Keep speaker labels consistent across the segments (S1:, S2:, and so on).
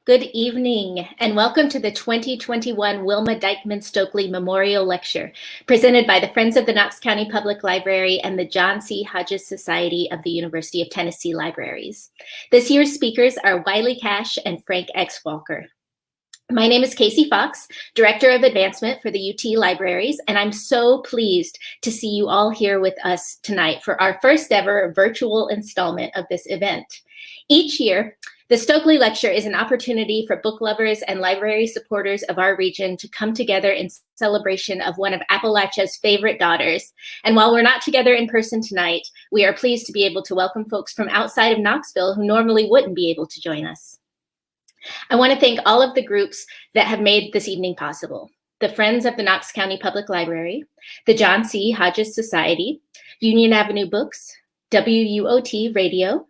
S1: Good evening and welcome to the 2021 Wilma Dykeman Stokely Memorial Lecture, presented by the Friends of the Knox County Public Library and the John C. Hodges Society of the University of Tennessee Libraries. This year's speakers are Wiley Cash and Frank X. Walker. My name is Casey Fox, Director of Advancement for the UT Libraries, and I'm so pleased to see you all here with us tonight for our first ever virtual installment of this event. Each year, the Stokely Lecture is an opportunity for book lovers and library supporters of our region to come together in celebration of one of Appalachia's favorite daughters. And while we're not together in person tonight, we are pleased to be able to welcome folks from outside of Knoxville who normally wouldn't be able to join us. I want to thank all of the groups that have made this evening possible. The Friends of the Knox County Public Library, the John C. Hodges Society, Union Avenue Books, WUOT Radio,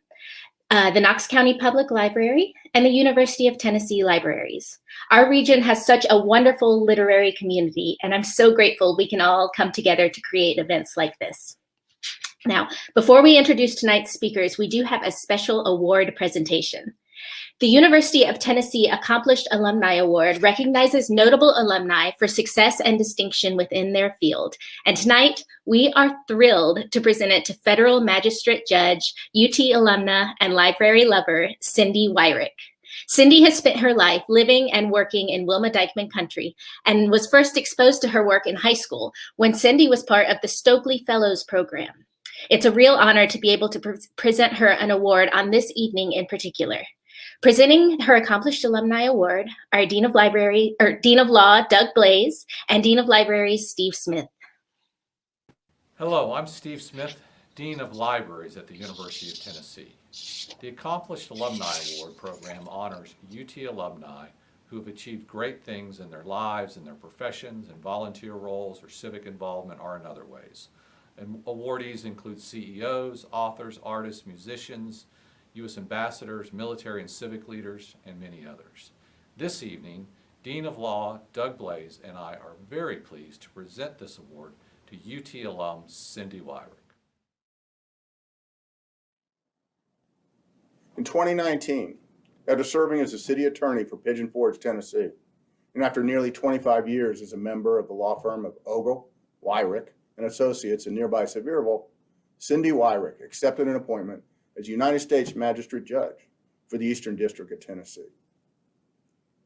S1: the Knox County Public Library, and the University of Tennessee Libraries. Our region has such a wonderful literary community, and I'm so grateful we can all come together to create events like this. Now, before we introduce tonight's speakers, we do have a special award presentation. The University of Tennessee Accomplished Alumni Award recognizes notable alumni for success and distinction within their field. And tonight, we are thrilled to present it to Federal Magistrate Judge, UT alumna, and library lover, Cindy Wyrick. Cindy has spent her life living and working in Wilma Dykeman country and was first exposed to her work in high school when Cindy was part of the Stokely Fellows program. It's a real honor to be able to present her an award on this evening in particular. Presenting her Accomplished Alumni Award are Dean of Law, Doug Blaze, and Dean of Libraries, Steve Smith.
S2: Hello, I'm Steve Smith, Dean of Libraries at the University of Tennessee. The Accomplished Alumni Award program honors UT alumni who have achieved great things in their lives, in their professions, in volunteer roles, or civic involvement, or in other ways. And awardees include CEOs, authors, artists, musicians, U.S. ambassadors, military and civic leaders, and many others. This evening, Dean of Law Doug Blaze and I are very pleased to present this award to UT alum Cindy Wyrick.
S3: In 2019, after serving as a city attorney for Pigeon Forge, Tennessee, and after nearly 25 years as a member of the law firm of Ogle, Wyrick, and Associates in nearby Sevierville, Cindy Wyrick accepted an appointment as United States Magistrate Judge for the Eastern District of Tennessee.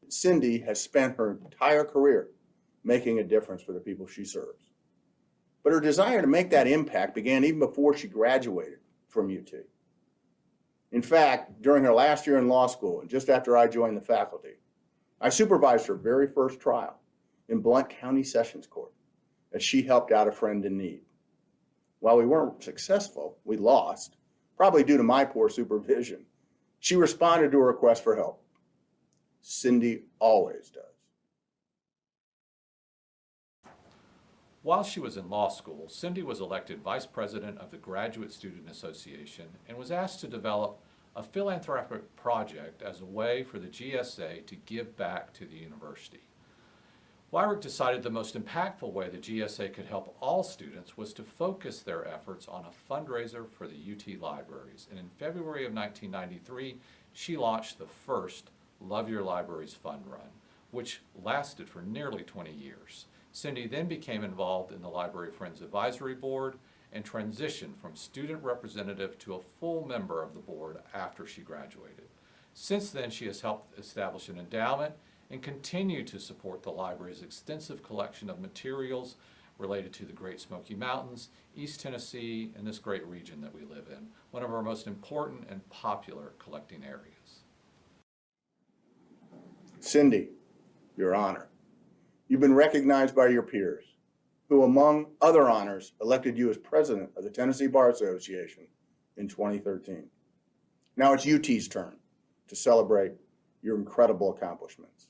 S3: Cindy has spent her entire career making a difference for the people she serves. But her desire to make that impact began even before she graduated from UT. In fact, during her last year in law school, and just after I joined the faculty, I supervised her very first trial in Blount County Sessions Court as she helped out a friend in need. While we weren't successful, we lost, probably due to my poor supervision. She responded to a request for help. Cindy always does.
S2: While she was in law school, Cindy was elected Vice President of the Graduate Student Association and was asked to develop a philanthropic project as a way for the GSA to give back to the university. Wyrick decided the most impactful way the GSA could help all students was to focus their efforts on a fundraiser for the UT Libraries. And in February of 1993, she launched the first Love Your Libraries Fund Run, which lasted for nearly 20 years. Cindy then became involved in the Library Friends Advisory Board and transitioned from student representative to a full member of the board after she graduated. Since then, she has helped establish an endowment and continue to support the library's extensive collection of materials related to the Great Smoky Mountains, East Tennessee, and this great region that we live in, one of our most important and popular collecting areas.
S3: Cindy, Your Honor, you've been recognized by your peers, who among other honors elected you as president of the Tennessee Bar Association in 2013. Now it's UT's turn to celebrate your incredible accomplishments.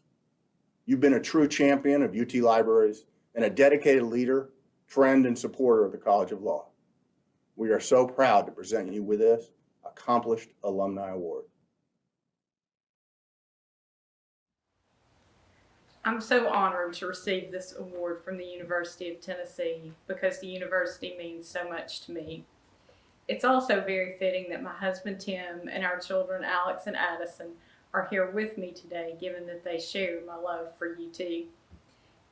S3: You've been a true champion of UT Libraries and a dedicated leader, friend, and supporter of the College of Law. We are so proud to present you with this Accomplished Alumni Award.
S4: I'm so honored to receive this award from the University of Tennessee because the university means so much to me. It's also very fitting that my husband Tim and our children Alex and Addison are here with me today, given that they share my love for UT.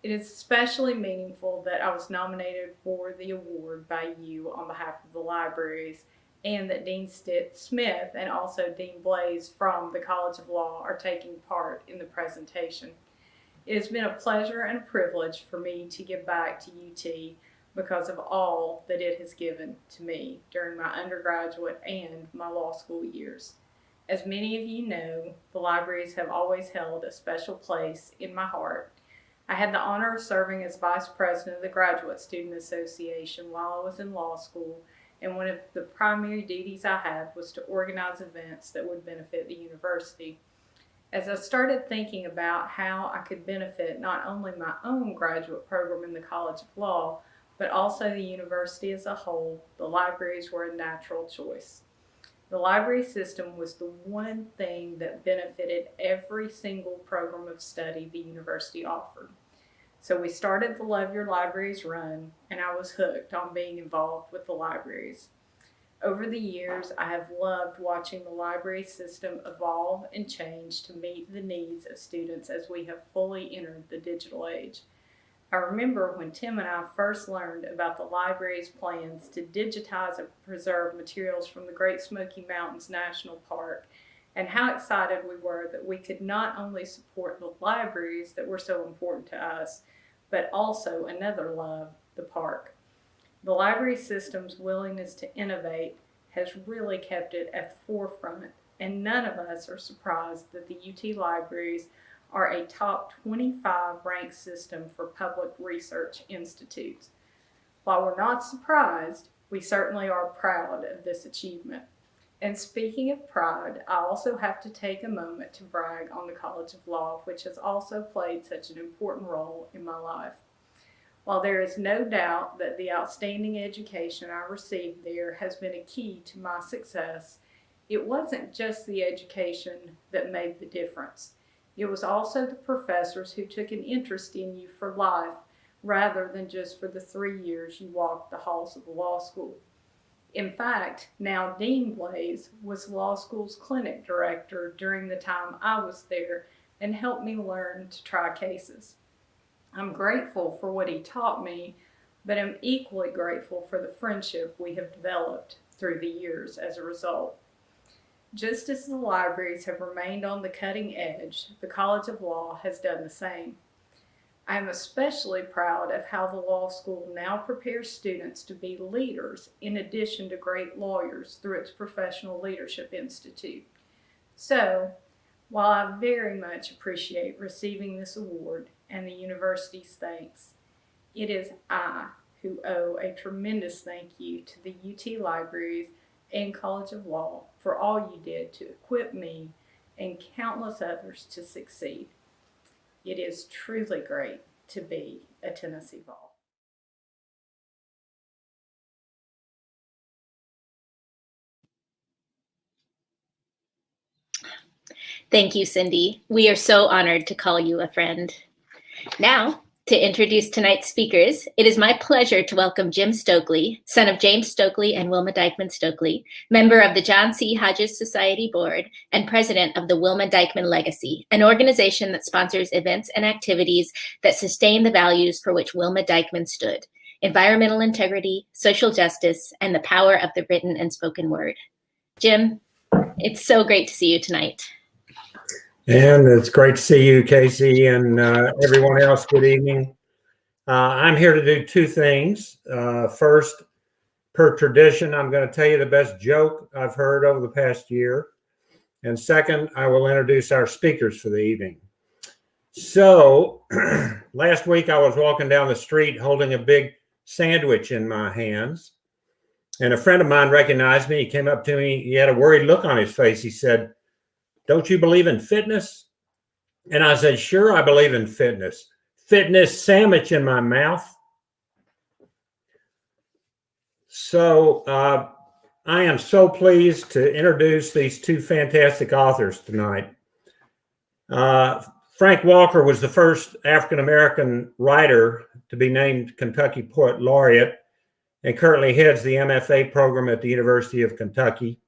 S4: It is especially meaningful that I was nominated for the award by you on behalf of the libraries, and that Dean Smith and also Dean Blaze from the College of Law are taking part in the presentation. It has been a pleasure and a privilege for me to give back to UT because of all that it has given to me during my undergraduate and my law school years. As many of you know, the libraries have always held a special place in my heart. I had the honor of serving as Vice President of the Graduate Student Association while I was in law school, and one of the primary duties I had was to organize events that would benefit the university. As I started thinking about how I could benefit not only my own graduate program in the College of Law, but also the university as a whole, the libraries were a natural choice. The library system was the one thing that benefited every single program of study the university offered. So we started the Love Your Libraries run, and I was hooked on being involved with the libraries. Over the years, I have loved watching the library system evolve and change to meet the needs of students as we have fully entered the digital age. I remember when Tim and I first learned about the library's plans to digitize and preserve materials from the Great Smoky Mountains National Park, and how excited we were that we could not only support the libraries that were so important to us, but also another love, the park. The library system's willingness to innovate has really kept it at the forefront, and none of us are surprised that the UT libraries are a top 25 ranked system for public research institutes. While we're not surprised, we certainly are proud of this achievement. And speaking of pride, I also have to take a moment to brag on the College of Law, which has also played such an important role in my life. While there is no doubt that the outstanding education I received there has been a key to my success, it wasn't just the education that made the difference. It was also the professors who took an interest in you for life rather than just for the 3 years you walked the halls of the law school. In fact, now Dean Blaze was law school's clinic director during the time I was there and helped me learn to try cases. I'm grateful for what he taught me, but I'm equally grateful for the friendship we have developed through the years as a result. Just as the libraries have remained on the cutting edge, the College of Law has done the same. I am especially proud of how the law school now prepares students to be leaders in addition to great lawyers through its Professional Leadership Institute. So, while I very much appreciate receiving this award and the university's thanks, it is I who owe a tremendous thank you to the UT Libraries and College of Law for all you did to equip me and countless others to succeed. It is truly great to be a Tennessee Vol.
S1: Thank you, Cindy. We are so honored to call you a friend. Now, to introduce tonight's speakers, it is my pleasure to welcome Jim Stokely, son of James Stokely and Wilma Dykeman Stokely, member of the John C. Hodges Society Board and president of the Wilma Dykeman Legacy, an organization that sponsors events and activities that sustain the values for which Wilma Dykeman stood: environmental integrity, social justice, and the power of the written and spoken word. Jim, it's so great to see you tonight.
S5: And it's great to see you, Casey, and everyone else. Good evening. I'm here to do two things. First, per tradition, I'm going to tell you the best joke I've heard over the past year. And second, I will introduce our speakers for the evening. So last week, I was walking down the street holding a big sandwich in my hands. And a friend of mine recognized me. He came up to me. He had a worried look on his face. He said, "Don't you believe in fitness?" And I said, "Sure, I believe in fitness." Fitness sandwich in my mouth. So I am so pleased to introduce these two fantastic authors tonight. Frank Walker was the first African-American writer to be named Kentucky Poet Laureate and currently heads the MFA program at the University of Kentucky.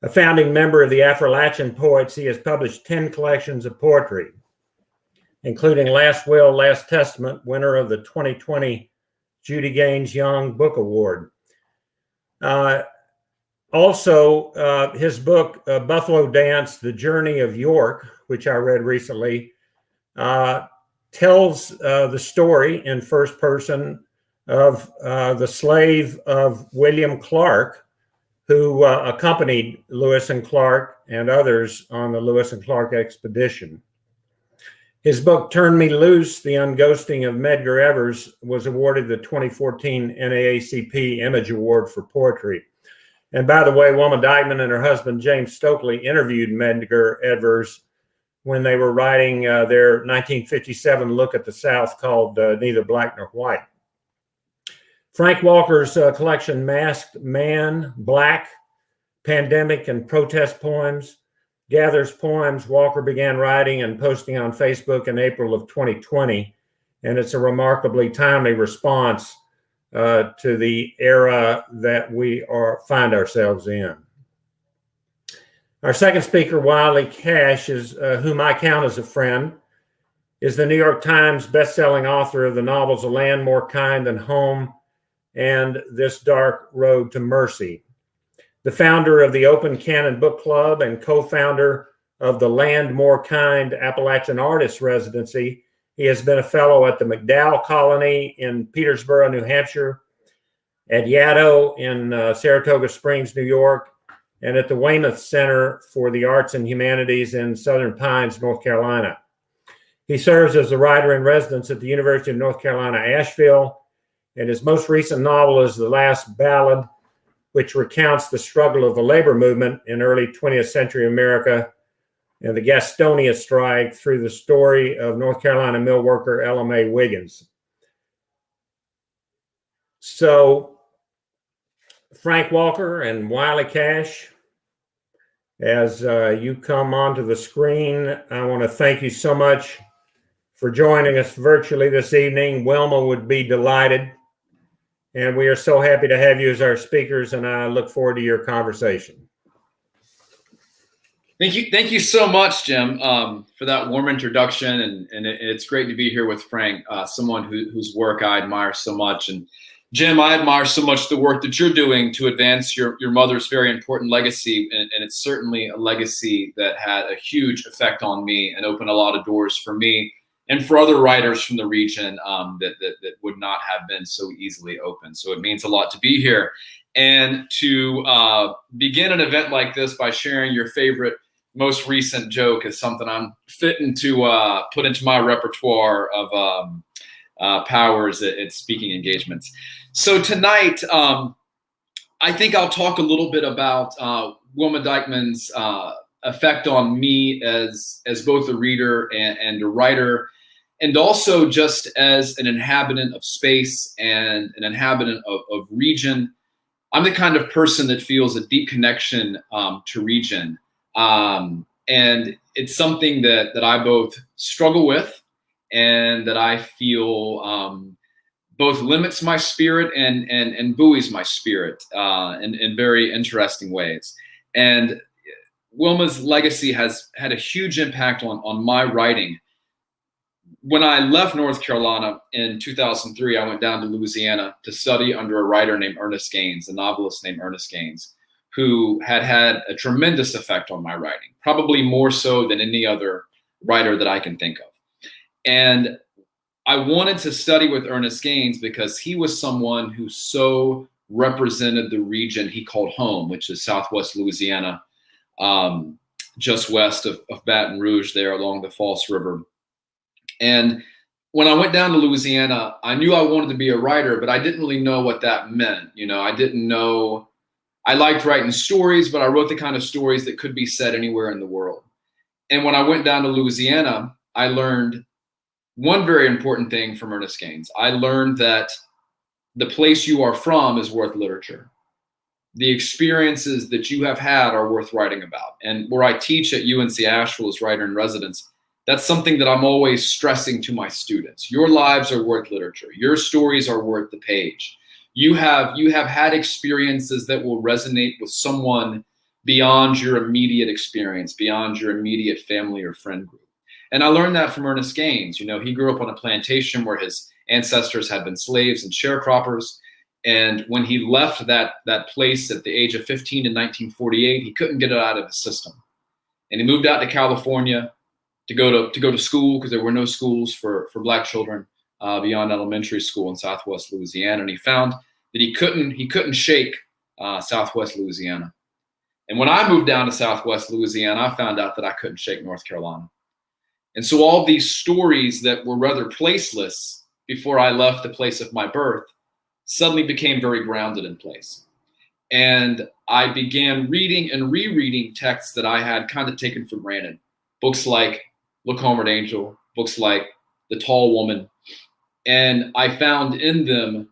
S5: A founding member of the Appalachian Poets, he has published 10 collections of poetry, including Last Will, Last Testament, winner of the 2020 Judy Gaines Young Book Award. Also, his book, Buffalo Dance, The Journey of York, which I read recently, tells the story in first person of the slave of William Clark, who accompanied Lewis and Clark and others on the Lewis and Clark expedition. His book, Turn Me Loose, The Unghosting of Medgar Evers, was awarded the 2014 NAACP Image Award for Poetry. And by the way, Wilma Dykeman and her husband, James Stokely, interviewed Medgar Evers when they were writing their 1957 look at the South called Neither Black Nor White. Frank Walker's collection, Masked Man, Black, Pandemic, and Protest Poems, gathers poems Walker began writing and posting on Facebook in April of 2020. And it's a remarkably timely response to the era that we find ourselves in. Our second speaker, Wiley Cash, is whom I count as a friend, is the New York Times bestselling author of the novels A Land More Kind Than Home and This Dark Road to Mercy. The founder of the Open Canon Book Club and co-founder of the Land More Kind Appalachian Artists Residency. He has been a fellow at the McDowell Colony in Petersboro, New Hampshire, at Yaddo in Saratoga Springs, New York, and at the Weymouth Center for the Arts and Humanities in Southern Pines, North Carolina. He serves as a writer in residence at the University of North Carolina, Asheville, and his most recent novel is The Last Ballad, which recounts the struggle of the labor movement in early 20th century America and the Gastonia strike through the story of North Carolina mill worker Ella Mae Wiggins. So Frank Walker and Wiley Cash, as you come onto the screen, I want to thank you so much for joining us virtually this evening. Wilma would be delighted. And we are so happy to have you as our speakers, and I look forward to your conversation.
S6: Thank you so much, Jim, for that warm introduction, and it's great to be here with Frank, someone whose work I admire so much. And Jim, I admire so much the work that you're doing to advance your mother's very important legacy, and it's certainly a legacy that had a huge effect on me and opened a lot of doors for me and for other writers from the region that would not have been so easily open. So it means a lot to be here. And to begin an event like this by sharing your favorite, most recent joke is something I'm fitting to put into my repertoire of powers at speaking engagements. So tonight, I think I'll talk a little bit about Wilma Dykeman's effect on me as both a reader and a writer, and also just as an inhabitant of space and an inhabitant of region. I'm the kind of person that feels a deep connection to region. And it's something that I both struggle with and that I feel both limits my spirit and buoys my spirit in very interesting ways. And Wilma's legacy has had a huge impact on my writing. When I left North Carolina in 2003, I went down to Louisiana to study under a writer named Ernest Gaines, a novelist named Ernest Gaines, who had a tremendous effect on my writing, probably more so than any other writer that I can think of. And I wanted to study with Ernest Gaines because he was someone who so represented the region he called home, which is Southwest Louisiana, just west of Baton Rouge there along the False River. And when I went down to Louisiana, I knew I wanted to be a writer, but I didn't really know what that meant. You know, I didn't know. I liked writing stories, but I wrote the kind of stories that could be said anywhere in the world. And when I went down to Louisiana, I learned one very important thing from Ernest Gaines. I learned that the place you are from is worth literature. The experiences that you have had are worth writing about. And where I teach at UNC Asheville as writer in residence, that's something that I'm always stressing to my students. Your lives are worth literature. Your stories are worth the page. You have had experiences that will resonate with someone beyond your immediate experience, beyond your immediate family or friend group. And I learned that from Ernest Gaines. You know, he grew up on a plantation where his ancestors had been slaves and sharecroppers. And when he left that place at the age of 15 in 1948, he couldn't get it out of his system. And he moved out to California to go to school, because there were no schools for Black children beyond elementary school in Southwest Louisiana. And he found that he couldn't shake Southwest Louisiana. And when I moved down to Southwest Louisiana, I found out that I couldn't shake North Carolina. And so all these stories that were rather placeless before I left the place of my birth suddenly became very grounded in place. And I began reading and rereading texts that I had kind of taken for granted. Books like Look Homeward Angel, books like The Tall Woman. And I found in them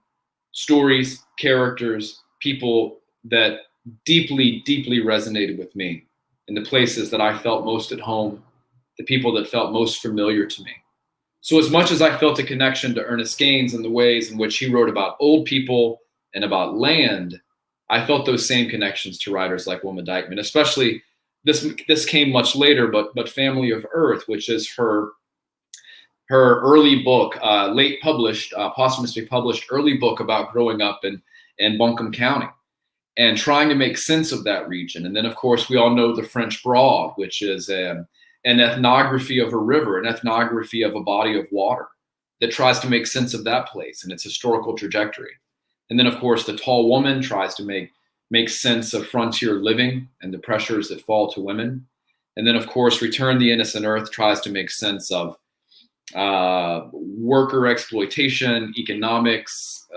S6: stories, characters, people that deeply, deeply resonated with me in the places that I felt most at home, the people that felt most familiar to me. So as much as I felt a connection to Ernest Gaines and the ways in which he wrote about old people and about land, I felt those same connections to writers like Wilma Dykeman, especially this came much later, but Family of Earth, which is her early book, late published, posthumously published early book about growing up in Buncombe County and trying to make sense of that region. And then, of course, we all know the French Broad, which is an ethnography of a river, an ethnography of a body of water that tries to make sense of that place and its historical trajectory. And then, of course, The Tall Woman tries to make sense of frontier living and the pressures that fall to women. And then, of course, Return the Innocent Earth tries to make sense of worker exploitation, economics,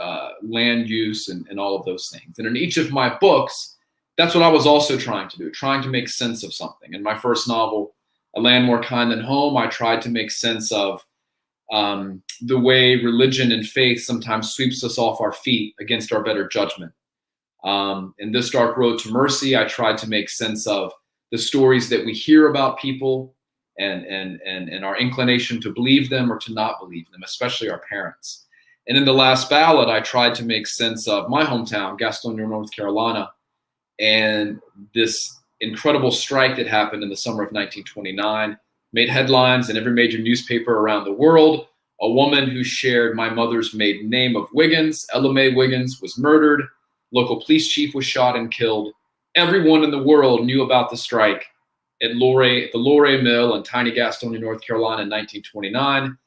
S6: land use, and all of those things. And in each of my books, that's what I was also trying to do, trying to make sense of something. In my first novel, A Land More Kind Than Home, I tried to make sense of the way religion and faith sometimes sweeps us off our feet against our better judgment. In This Dark Road to Mercy, I tried to make sense of the stories that we hear about people and our inclination to believe them or to not believe them, especially our parents. And in The Last Ballad, I tried to make sense of my hometown, Gastonia, North Carolina, and this incredible strike that happened in the summer of 1929, made headlines in every major newspaper around the world. A woman who shared my mother's maiden name of Wiggins, Ella Mae Wiggins, was murdered. Local police chief was shot and killed. Everyone in the world knew about the strike at the Luray Mill in tiny Gastonia, North Carolina in 1929.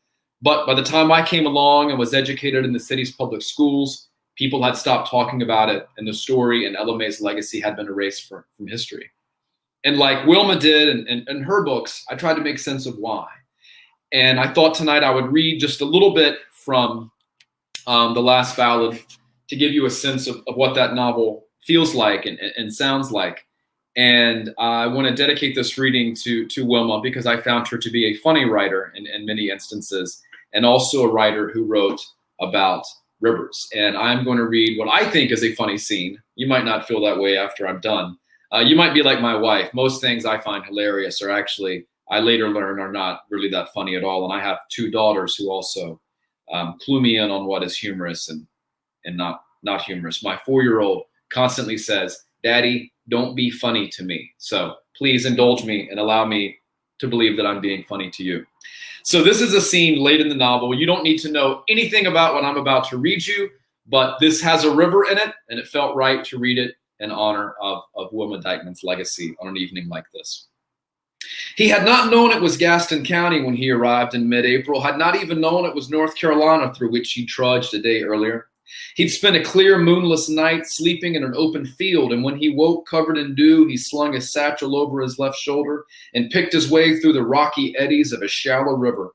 S6: But by the time I came along and was educated in the city's public schools, people had stopped talking about it, and the story and Ella Mae's legacy had been erased from history. And like Wilma did in her books, I tried to make sense of why. And I thought tonight I would read just a little bit from The Last Ballad to give you a sense of what that novel feels like and sounds like. And I want to dedicate this reading to Wilma because I found her to be a funny writer in many instances, and also a writer who wrote about rivers. And I'm going to read what I think is a funny scene. You might not feel that way after I'm done. You might be like my wife. Most things I find hilarious are actually, I later learn, are not really that funny at all. And I have two daughters who also clue me in on what is humorous and not humorous. My 4-year-old constantly says, "Daddy, don't be funny to me." So please indulge me and allow me to believe that I'm being funny to you. So this is a scene late in the novel. You don't need to know anything about what I'm about to read you, but this has a river in it, and it felt right to read it in honor of Wilma Dykeman's legacy on an evening like this. He had not known it was Gaston County when he arrived in mid-April, had not even known it was North Carolina through which he trudged a day earlier. He'd spent a clear, moonless night sleeping in an open field, and when he woke covered in dew, he slung his satchel over his left shoulder and picked his way through the rocky eddies of a shallow river.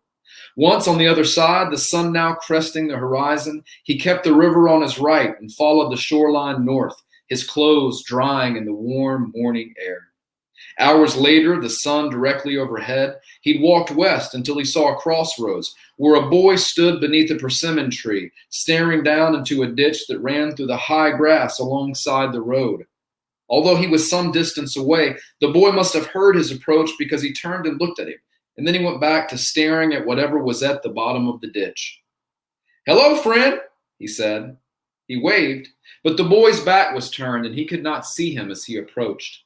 S6: Once on the other side, the sun now cresting the horizon, he kept the river on his right and followed the shoreline north, his clothes drying in the warm morning air. Hours later, the sun directly overhead, he'd walked west until he saw a crossroads where a boy stood beneath a persimmon tree, staring down into a ditch that ran through the high grass alongside the road. Although he was some distance away, the boy must have heard his approach because he turned and looked at him, and then he went back to staring at whatever was at the bottom of the ditch. "Hello, friend," he said. He waved, but the boy's back was turned and he could not see him as he approached.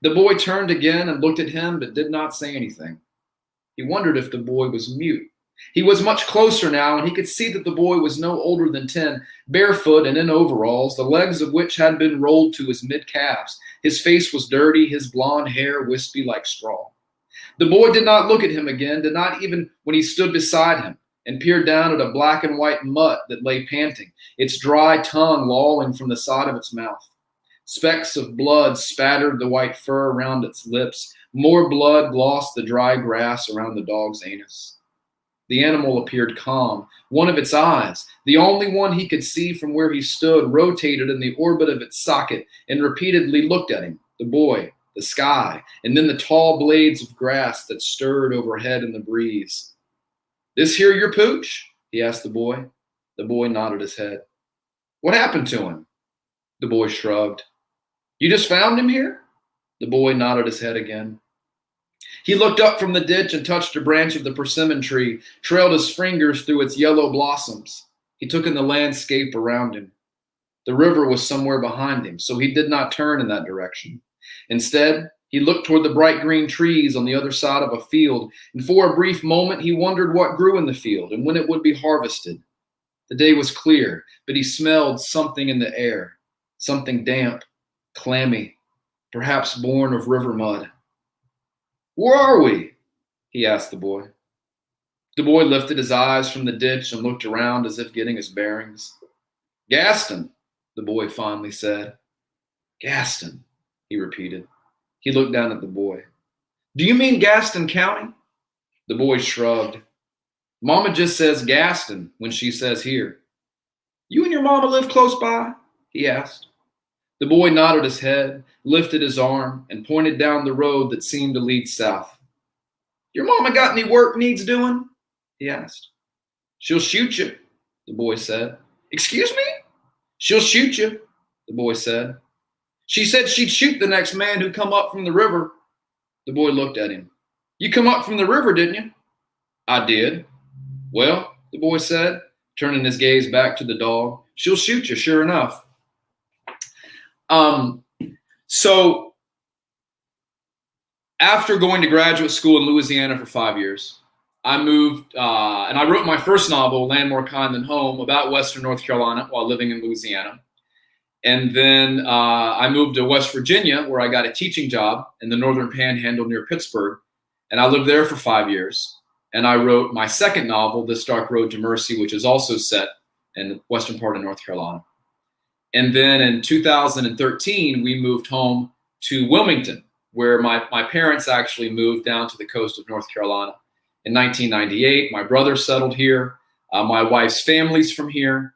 S6: The boy turned again and looked at him, but did not say anything. He wondered if the boy was mute. He was much closer now, and he could see that the boy was no older than 10, barefoot and in overalls, the legs of which had been rolled to his mid-calves. His face was dirty, his blonde hair wispy like straw. The boy did not look at him again, did not even when he stood beside him and peered down at a black and white mutt that lay panting, its dry tongue lolling from the side of its mouth. Specks of blood spattered the white fur around its lips. More blood glossed the dry grass around the dog's anus. The animal appeared calm. One of its eyes, the only one he could see from where he stood, rotated in the orbit of its socket and repeatedly looked at him, the boy, the sky, and then the tall blades of grass that stirred overhead in the breeze. "This here your pooch?" he asked the boy. The boy nodded his head. "What happened to him?" The boy shrugged. "You just found him here?" The boy nodded his head again. He looked up from the ditch and touched a branch of the persimmon tree, trailed his fingers through its yellow blossoms. He took in the landscape around him. The river was somewhere behind him, so he did not turn in that direction. Instead, he looked toward the bright green trees on the other side of a field, and for a brief moment he wondered what grew in the field and when it would be harvested. The day was clear, but he smelled something in the air, something damp, clammy, perhaps born of river mud. "Where are we?" he asked the boy. The boy lifted his eyes from the ditch and looked around as if getting his bearings. "Gaston," the boy finally said. "Gaston," he repeated. He looked down at the boy. "Do you mean Gaston County?" The boy shrugged. "Mama just says Gaston when she says here." "You and your mama live close by?" he asked. The boy nodded his head, lifted his arm, and pointed down the road that seemed to lead south. "Your mama got any work needs doing?" he asked. "She'll shoot you," the boy said. "Excuse me?" "She'll shoot you," the boy said. "She said she'd shoot the next man who come up from the river." The boy looked at him. "You come up from the river, didn't you?" "I did." "Well," the boy said, turning his gaze back to the dog, "she'll shoot you, sure enough." So after going to graduate school in Louisiana for 5 years, I moved, and I wrote my first novel, Land More Kind Than Home, about Western North Carolina while living in Louisiana. And then I moved to West Virginia, where I got a teaching job in the Northern Panhandle near Pittsburgh. And I lived there for 5 years. And I wrote my second novel, This Dark Road to Mercy, which is also set in the western part of North Carolina. And then in 2013, we moved home to Wilmington, where my parents actually moved down to the coast of North Carolina. In 1998, my brother settled here. My wife's family's from here.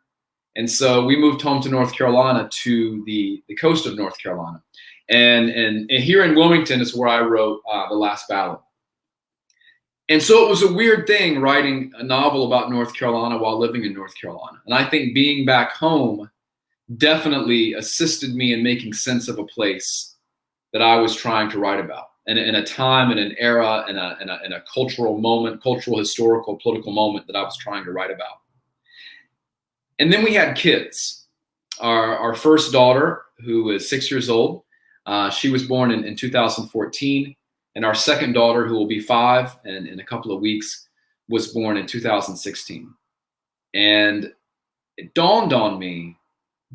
S6: And so we moved home to North Carolina, to the coast of North Carolina. And here in Wilmington is where I wrote The Last Ballad. And so it was a weird thing writing a novel about North Carolina while living in North Carolina. And I think being back home definitely assisted me in making sense of a place that I was trying to write about, and in a time and an era and a cultural moment, cultural, historical, political moment that I was trying to write about. And then we had kids. Our first daughter, who is 6 years old, she was born in 2014. And our second daughter, who will be 5 in a couple of weeks, was born in 2016. And it dawned on me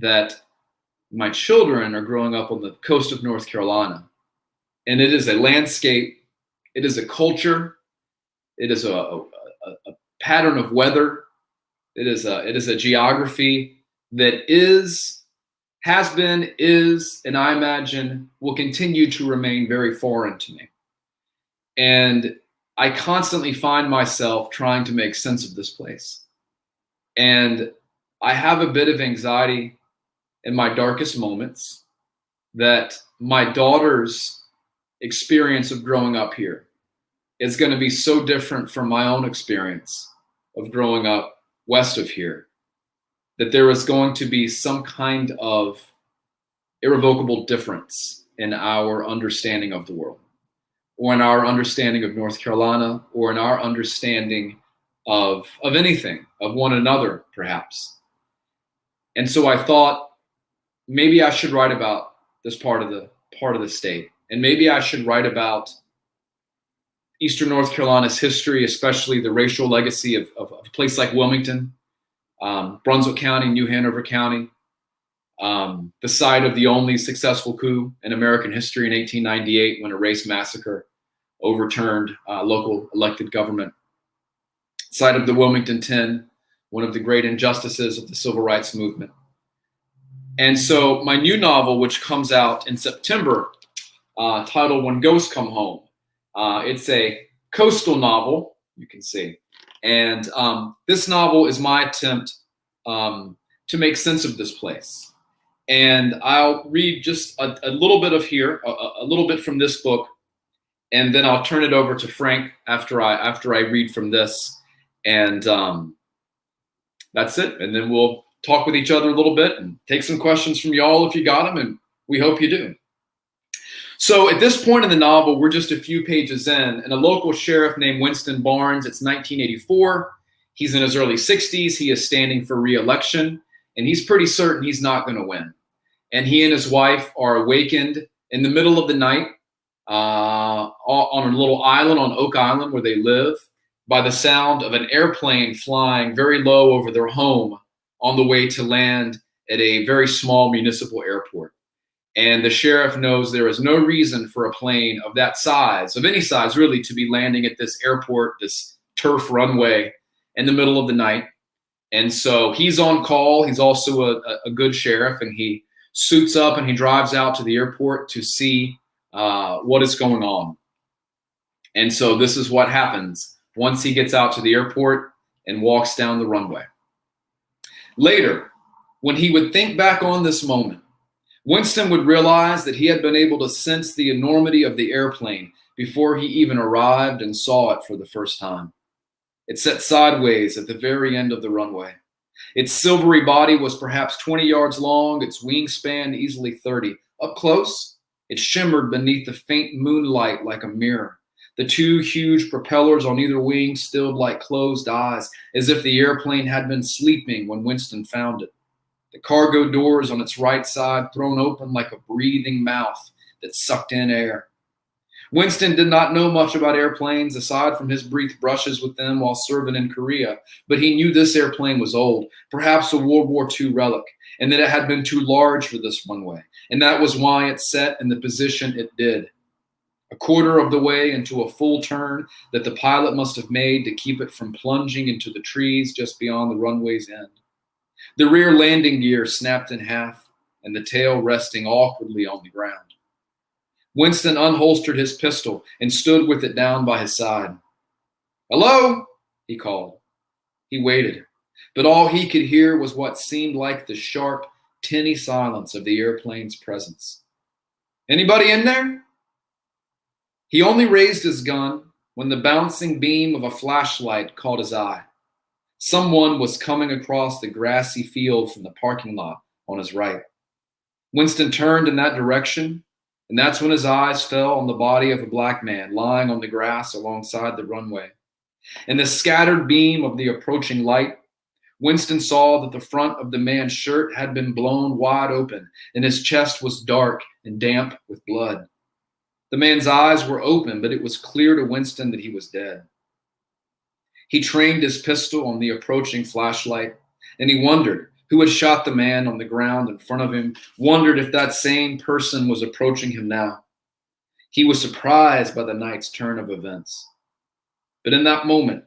S6: that my children are growing up on the coast of North Carolina. And it is a landscape, it is a culture, it is a pattern of weather, it is a geography that has been, and I imagine will continue to remain very foreign to me. And I constantly find myself trying to make sense of this place. And I have a bit of anxiety in my darkest moments that my daughter's experience of growing up here is going to be so different from my own experience of growing up west of here, that there was going to be some kind of irrevocable difference in our understanding of the world, or in our understanding of North Carolina, or in our understanding of anything, of one another, perhaps. And so I thought maybe I should write about this part of the state, and maybe I should write about Eastern North Carolina's history, especially the racial legacy of a place like Wilmington, Brunswick County, New Hanover County, the site of the only successful coup in American history in 1898, when a race massacre overturned local elected government, site of the Wilmington 10, one of the great injustices of the civil rights movement. And so my new novel, which comes out in September, titled When Ghosts Come Home, it's a coastal novel, you can see. And this novel is my attempt to make sense of this place. And I'll read just a little bit of here, a little bit from this book, and then I'll turn it over to Frank after I read from this. And that's it. And then we'll talk with each other a little bit and take some questions from y'all if you got them, and we hope you do. So at this point in the novel, we're just a few pages in, and a local sheriff named Winston Barnes, it's 1984. He's in his early 60s. He is standing for re-election, and he's pretty certain he's not going to win. And he and his wife are awakened in the middle of the night on a little island on Oak Island where they live by the sound of an airplane flying very low over their home on the way to land at a very small municipal airport. And the sheriff knows there is no reason for a plane of that size, of any size really, to be landing at this airport, this turf runway in the middle of the night. And so he's on call. He's also a good sheriff, and he suits up and he drives out to the airport to see what is going on. And so this is what happens once he gets out to the airport and walks down the runway. Later, when he would think back on this moment, Winston would realize that he had been able to sense the enormity of the airplane before he even arrived and saw it for the first time. It sat sideways at the very end of the runway. Its silvery body was perhaps 20 yards long, its wingspan easily 30. Up close, it shimmered beneath the faint moonlight like a mirror. The two huge propellers on either wing stilled like closed eyes, as if the airplane had been sleeping when Winston found it. The cargo doors on its right side thrown open like a breathing mouth that sucked in air. Winston did not know much about airplanes aside from his brief brushes with them while serving in Korea, but he knew this airplane was old, perhaps a World War II relic, and that it had been too large for this runway, and that was why it sat in the position it did. A quarter of the way into a full turn that the pilot must have made to keep it from plunging into the trees just beyond the runway's end. The rear landing gear snapped in half, and the tail resting awkwardly on the ground. Winston unholstered his pistol and stood with it down by his side. "Hello?" he called. He waited, but all he could hear was what seemed like the sharp, tinny silence of the airplane's presence. "Anybody in there?" He only raised his gun when the bouncing beam of a flashlight caught his eye. Someone was coming across the grassy field from the parking lot on his right. Winston turned in that direction, and that's when his eyes fell on the body of a black man lying on the grass alongside the runway. In the scattered beam of the approaching light, Winston saw that the front of the man's shirt had been blown wide open, and his chest was dark and damp with blood. The man's eyes were open, but it was clear to Winston that he was dead. He trained his pistol on the approaching flashlight, and he wondered who had shot the man on the ground in front of him, wondered if that same person was approaching him now. He was surprised by the night's turn of events. But in that moment,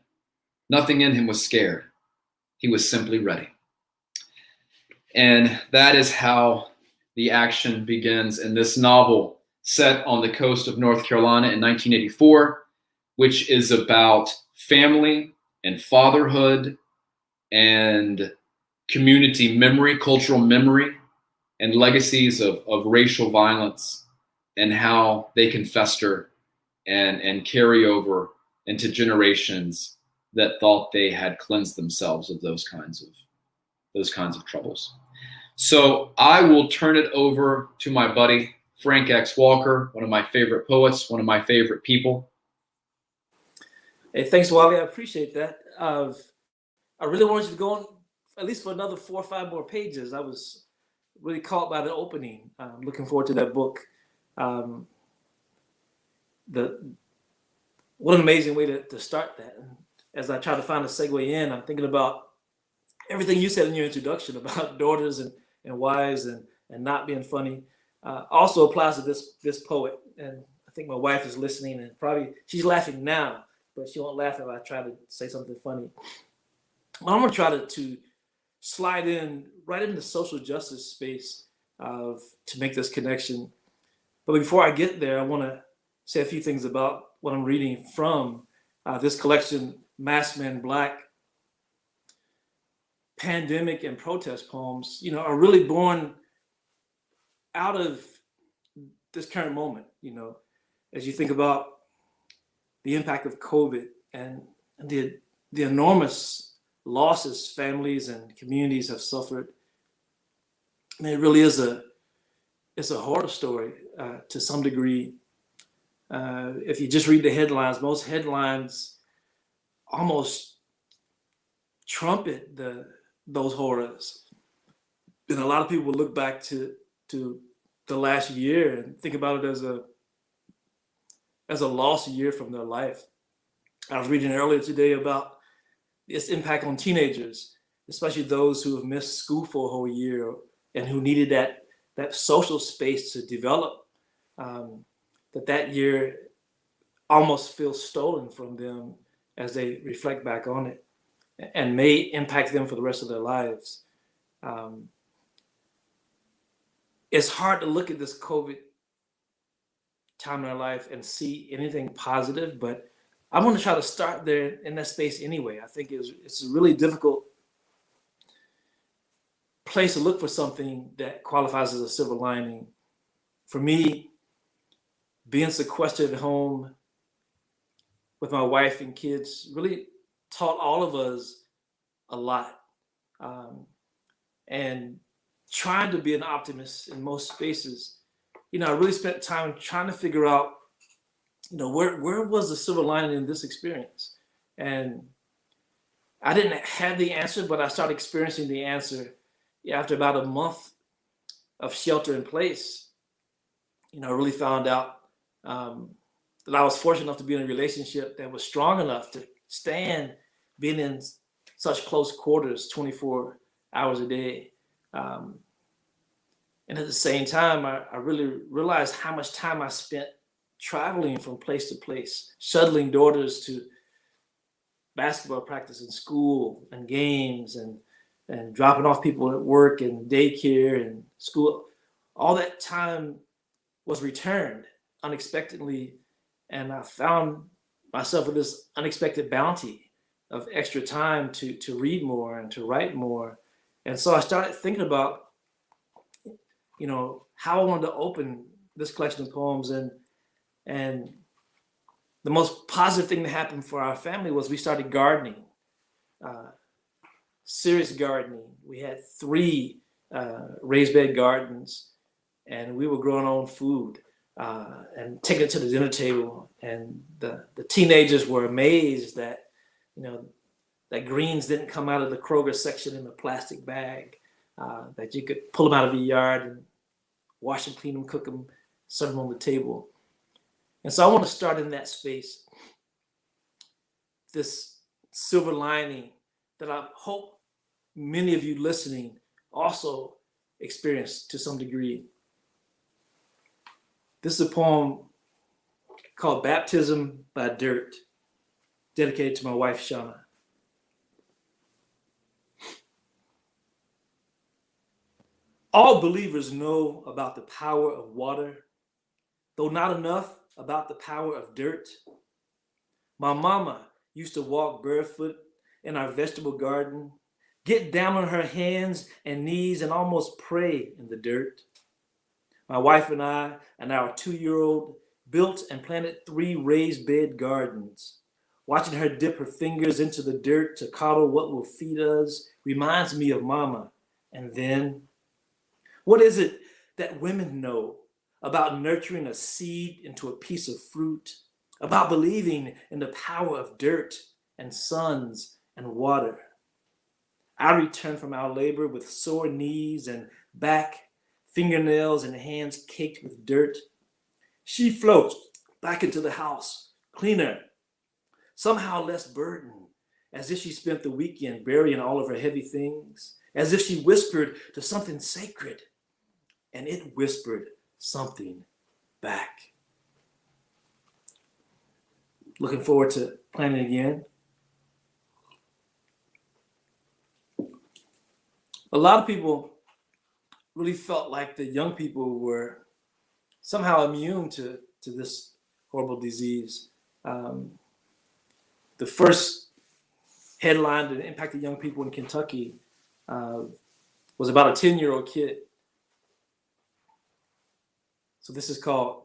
S6: nothing in him was scared. He was simply ready. And that is how the action begins in this novel set on the coast of North Carolina in 1984, which is about family and fatherhood and community memory, cultural memory, and legacies of racial violence and how they can fester and carry over into generations that thought they had cleansed themselves of those kinds of troubles. So I will turn it over to my buddy Frank X. Walker, one of my favorite poets, one of my favorite people.
S7: Hey, thanks, Wiley. I appreciate that. I really wanted you to go on at least for another 4 or 5 more pages. I was really caught by the opening. I'm looking forward to that book. What an amazing way to start that. As I try to find a segue in, I'm thinking about everything you said in your introduction about daughters and wives and not being funny. Also applies to this poet. And I think my wife is listening, and probably she's laughing now, but she won't laugh if I try to say something funny. I'm going to try to slide in right into the social justice space to make this connection. But before I get there, I want to say a few things about what I'm reading from this collection, Masked Men Black. Pandemic and protest poems, are really born out of this current moment, as you think about the impact of COVID and the enormous losses families and communities have suffered. I mean, it really is it's a horror story to some degree. If you just read the headlines, most headlines almost trumpet those horrors. And a lot of people look back to the last year and think about it as a lost year from their life. I was reading earlier today about its impact on teenagers, especially those who have missed school for a whole year and who needed that social space to develop. That year almost feels stolen from them as they reflect back on it, and may impact them for the rest of their lives. It's hard to look at this COVID time in our life and see anything positive, but I want to try to start there in that space anyway. I think it's a really difficult place to look for something that qualifies as a silver lining. For me, being sequestered at home with my wife and kids really taught all of us a lot. And trying to be an optimist in most spaces, I really spent time trying to figure out, where was the silver lining in this experience? And I didn't have the answer, but I started experiencing the answer after about a month of shelter in place. I really found out that I was fortunate enough to be in a relationship that was strong enough to stand being in such close quarters 24 hours a day. And at the same time, I really realized how much time I spent traveling from place to place, shuttling daughters to basketball practice and school and games and dropping off people at work and daycare and school. All that time was returned unexpectedly. And I found myself with this unexpected bounty of extra time to read more and to write more. And so I started thinking about, how I wanted to open this collection of poems. And the most positive thing that happened for our family was we started gardening, serious gardening. We had 3 raised bed gardens, and we were growing our own food and taking it to the dinner table. And the teenagers were amazed that, that greens didn't come out of the Kroger section in a plastic bag, that you could pull them out of your yard and wash them, clean them, cook them, serve them on the table. And so I want to start in that space, this silver lining that I hope many of you listening also experience to some degree. This is a poem called Baptism by Dirt, dedicated to my wife, Shauna. All believers know about the power of water, though not enough about the power of dirt. My mama used to walk barefoot in our vegetable garden, get down on her hands and knees and almost pray in the dirt. My wife and I and our 2-year-old built and planted 3 raised bed gardens, Watching her dip her fingers into the dirt to coddle what will feed us reminds me of Mama. And then, what is it that women know about nurturing a seed into a piece of fruit, about believing in the power of dirt and suns and water? I return from our labor with sore knees and back, fingernails and hands caked with dirt. She floats back into the house, cleaner, somehow less burdened, as if she spent the weekend burying all of her heavy things, as if she whispered to something sacred, and it whispered something back. Looking forward to planning again. A lot of people really felt like the young people were somehow immune to this horrible disease. The first headline that impacted young people in Kentucky was about a 10-year-old kid. So this is called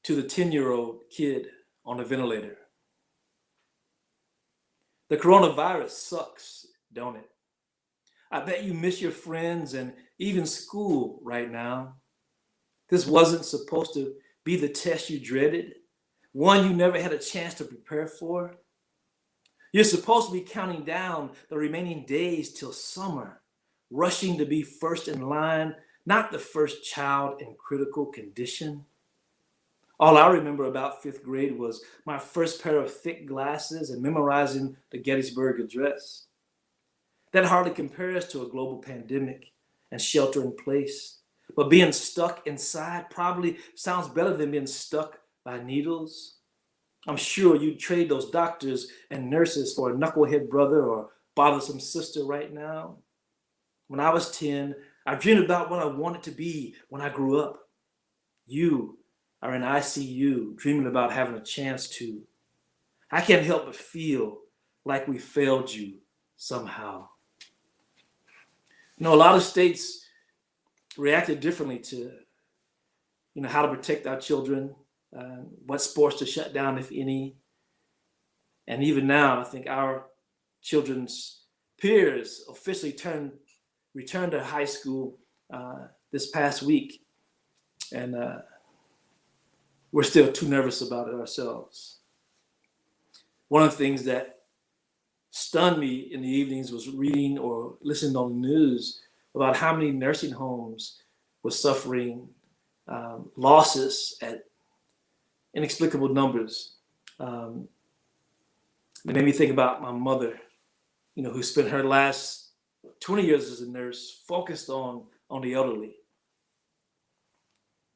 S7: "To the 10-Year-Old Kid on a Ventilator." The coronavirus sucks, don't it? I bet you miss your friends and even school right now. This wasn't supposed to be the test you dreaded, one you never had a chance to prepare for. You're supposed to be counting down the remaining days till summer, rushing to be first in line, not the first child in critical condition. All I remember about fifth grade was my first pair of thick glasses and memorizing the Gettysburg Address. That hardly compares to a global pandemic and shelter in place. But being stuck inside probably sounds better than being stuck by needles. I'm sure you'd trade those doctors and nurses for a knucklehead brother or bothersome sister right now. When I was 10, I dreamed about what I wanted to be when I grew up. You are in ICU, dreaming about having a chance to. I can't help but feel like we failed you somehow. You know, a lot of states reacted differently to, how to protect our children, what sports to shut down, if any. And even now, I think our children's peers officially returned to high school this past week. And we're still too nervous about it ourselves. One of the things that stunned me in the evenings was reading or listening on the news about how many nursing homes were suffering losses at inexplicable numbers. It made me think about my mother, who spent her last 20 years as a nurse focused on the elderly.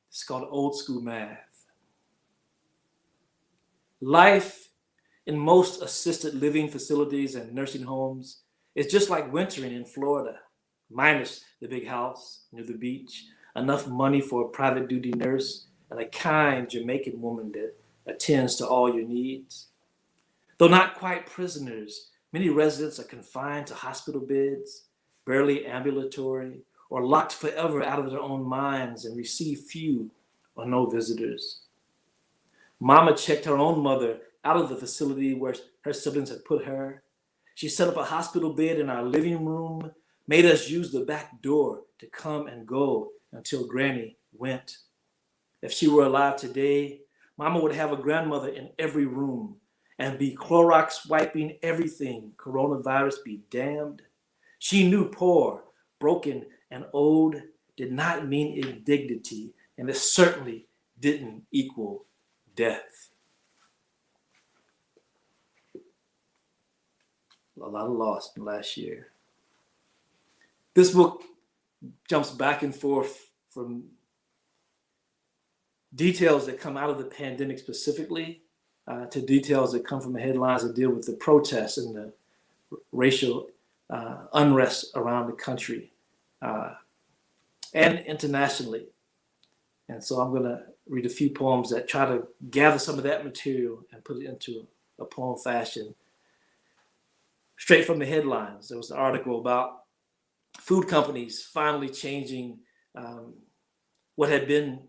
S7: It's called old school math. Life in most assisted living facilities and nursing homes is just like wintering in Florida, minus the big house near the beach, enough money for a private duty nurse, and a kind Jamaican woman that attends to all your needs. Though not quite prisoners, many residents are confined to hospital beds, barely ambulatory, or locked forever out of their own minds and receive few or no visitors. Mama checked her own mother out of the facility where her siblings had put her. She set up a hospital bed in our living room, made us use the back door to come and go until Granny went. If she were alive today, Mama would have a grandmother in every room and be Clorox wiping everything. Coronavirus be damned. She knew poor, broken, and old did not mean indignity, and it certainly didn't equal death. A lot of loss in last year. This book jumps back and forth from details that come out of the pandemic specifically to details that come from the headlines that deal with the protests and the racial unrest around the country and internationally. And so I'm going to read a few poems that try to gather some of that material and put it into a poem fashion. Straight from the headlines, there was an article about food companies finally changing what had been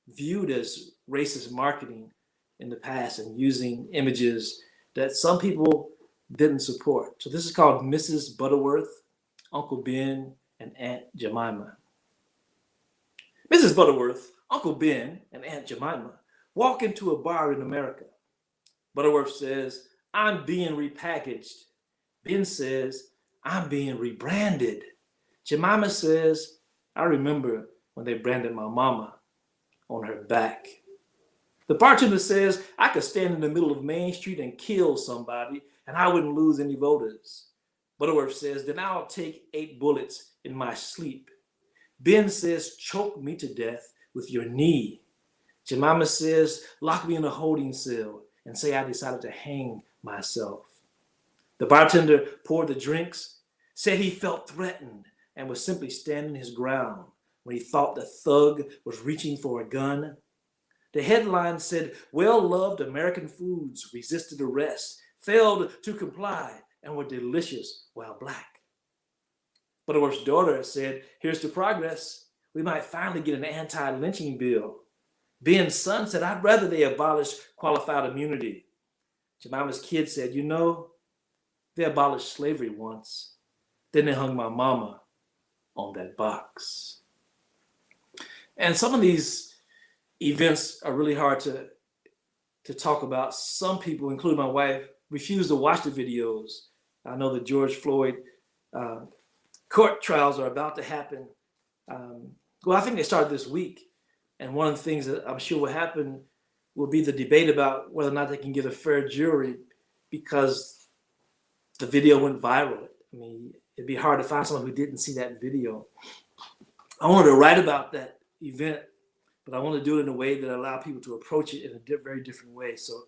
S7: viewed as racist marketing in the past and using images that some people didn't support. So this is called Mrs. Butterworth, Uncle Ben, and Aunt Jemima. Mrs. Butterworth, Uncle Ben, and Aunt Jemima walk into a bar in America. Butterworth says, "I'm being repackaged." Ben says, "I'm being rebranded." Jemima says, "I remember when they branded my mama on her back." The bartender says, "I could stand in the middle of Main Street and kill somebody and I wouldn't lose any voters." Butterworth says, "Then I'll take 8 bullets in my sleep." Ben says, "Choke me to death with your knee." Jemima says, "Lock me in a holding cell and say I decided to hang myself." The bartender poured the drinks, said he felt threatened and was simply standing his ground when he thought the thug was reaching for a gun. The headline said, "Well-loved American foods resisted arrest, failed to comply, and were delicious while black." Butterworth's daughter said, "Here's to progress. We might finally get an anti-lynching bill." Ben's son said, "I'd rather they abolish qualified immunity." Jemima's kid said, "You know, they abolished slavery once. Then they hung my mama on that box." And some of these events are really hard to talk about. Some people, including my wife, refuse to watch the videos. I know the George Floyd court trials are about to happen. Well, I think they started this week. And one of the things that I'm sure will happen will be the debate about whether or not they can get a fair jury because the video went viral. I mean, it'd be hard to find someone who didn't see that video. I wanted to write about that event, but I want to do it in a way that allows people to approach it in a very different way. So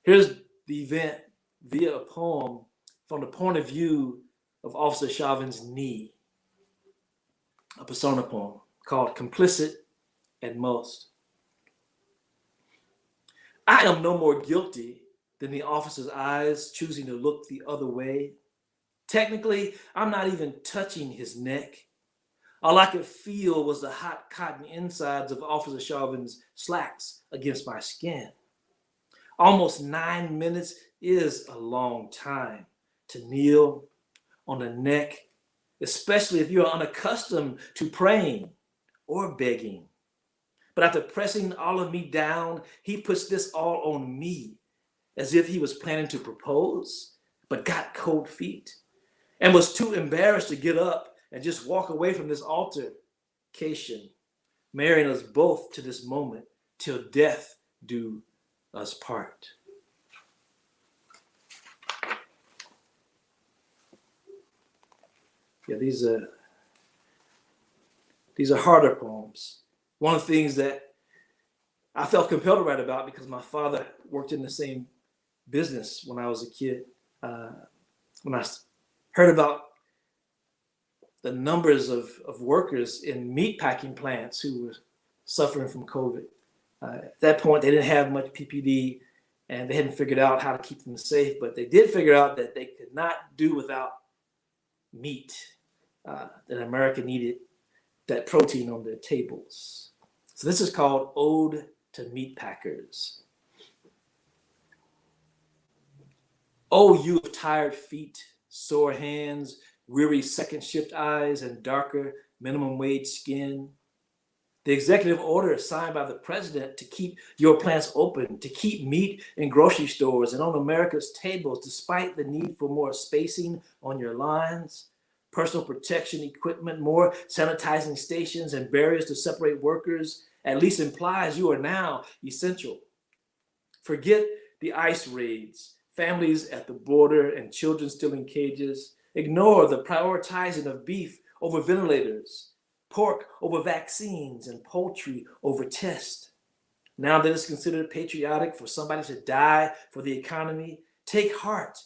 S7: here's the event via a poem from the point of view of Officer Chauvin's knee, a persona poem called "Complicit at Most." I am no more guilty than the officer's eyes choosing to look the other way. Technically, I'm not even touching his neck. All I could feel was the hot cotton insides of Officer Chauvin's slacks against my skin. Almost 9 minutes is a long time to kneel on the neck, especially if you're unaccustomed to praying or begging. But after pressing all of me down, he puts this all on me, as if he was planning to propose, but got cold feet and was too embarrassed to get up and just walk away from this altercation, marrying us both to this moment till death do us part. Yeah, these are harder poems. One of the things that I felt compelled to write about because my father worked in the same business when I was a kid. When I heard about the numbers of workers in meat packing plants who were suffering from COVID. At that point, they didn't have much PPD and they hadn't figured out how to keep them safe, but they did figure out that they could not do without meat, that America needed that protein on their tables. So this is called Ode to Meat Packers. Oh, you of tired feet, sore hands, weary second shift eyes, and darker minimum wage skin. The executive order signed by the president to keep your plants open, to keep meat in grocery stores and on America's tables, despite the need for more spacing on your lines, personal protection equipment, more sanitizing stations, and barriers to separate workers, at least implies you are now essential. Forget the ICE raids, families at the border, and children still in cages. Ignore the prioritizing of beef over ventilators, pork over vaccines, and poultry over tests. Now that it's considered patriotic for somebody to die for the economy, take heart.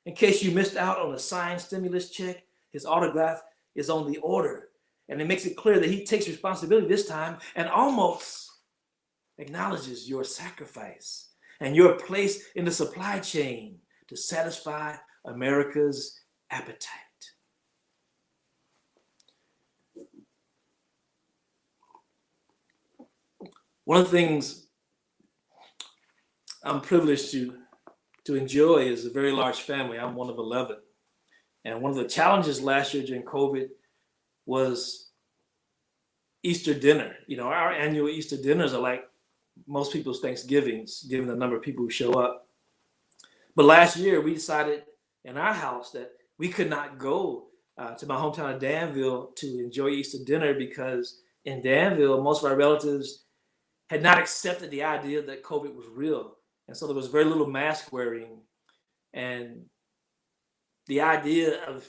S7: In case you missed out on a signed stimulus check, his autograph is on the order, and it makes it clear that he takes responsibility this time and almost acknowledges your sacrifice and your place in the supply chain to satisfy America's appetite. One of the things I'm privileged to to enjoy as a very large family. I'm one of 11. And one of the challenges last year during COVID was Easter dinner. Our annual Easter dinners are like most people's Thanksgivings, given the number of people who show up. But last year, we decided in our house that we could not go to my hometown of Danville to enjoy Easter dinner because in Danville, most of our relatives had not accepted the idea that COVID was real. And so there was very little mask wearing. And the idea of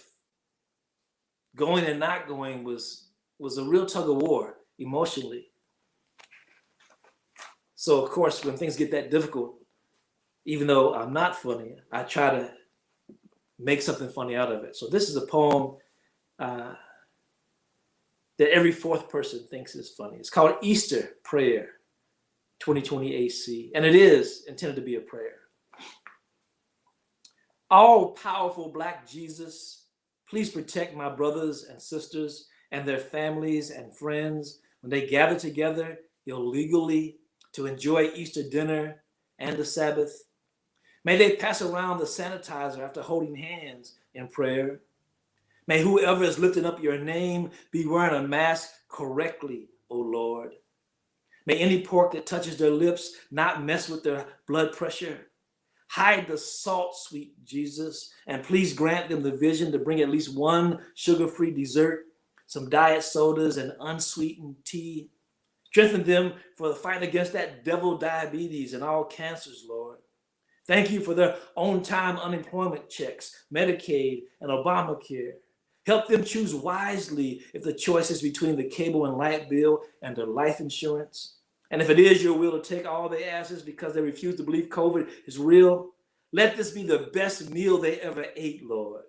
S7: going and not going was a real tug of war emotionally. So, of course, when things get that difficult, even though I'm not funny, I try to make something funny out of it. So this is a poem that every fourth person thinks is funny. It's called Easter Prayer, 2020 AC, and it is intended to be a prayer. All-powerful Black Jesus, please protect my brothers and sisters and their families and friends when they gather together illegally to enjoy Easter dinner and the Sabbath. May they pass around the sanitizer after holding hands in prayer. May whoever is lifting up your name be wearing a mask correctly, O Lord. May any pork that touches their lips not mess with their blood pressure. Hide the salt, sweet Jesus, and please grant them the vision to bring at least one sugar-free dessert, some diet sodas, and unsweetened tea. Strengthen them for the fight against that devil diabetes and all cancers, Lord. Thank you for their on-time unemployment checks, Medicaid, and Obamacare. Help them choose wisely if the choice is between the cable and light bill and their life insurance. And if it is your will to take all their asses because they refuse to believe COVID is real, let this be the best meal they ever ate, Lord.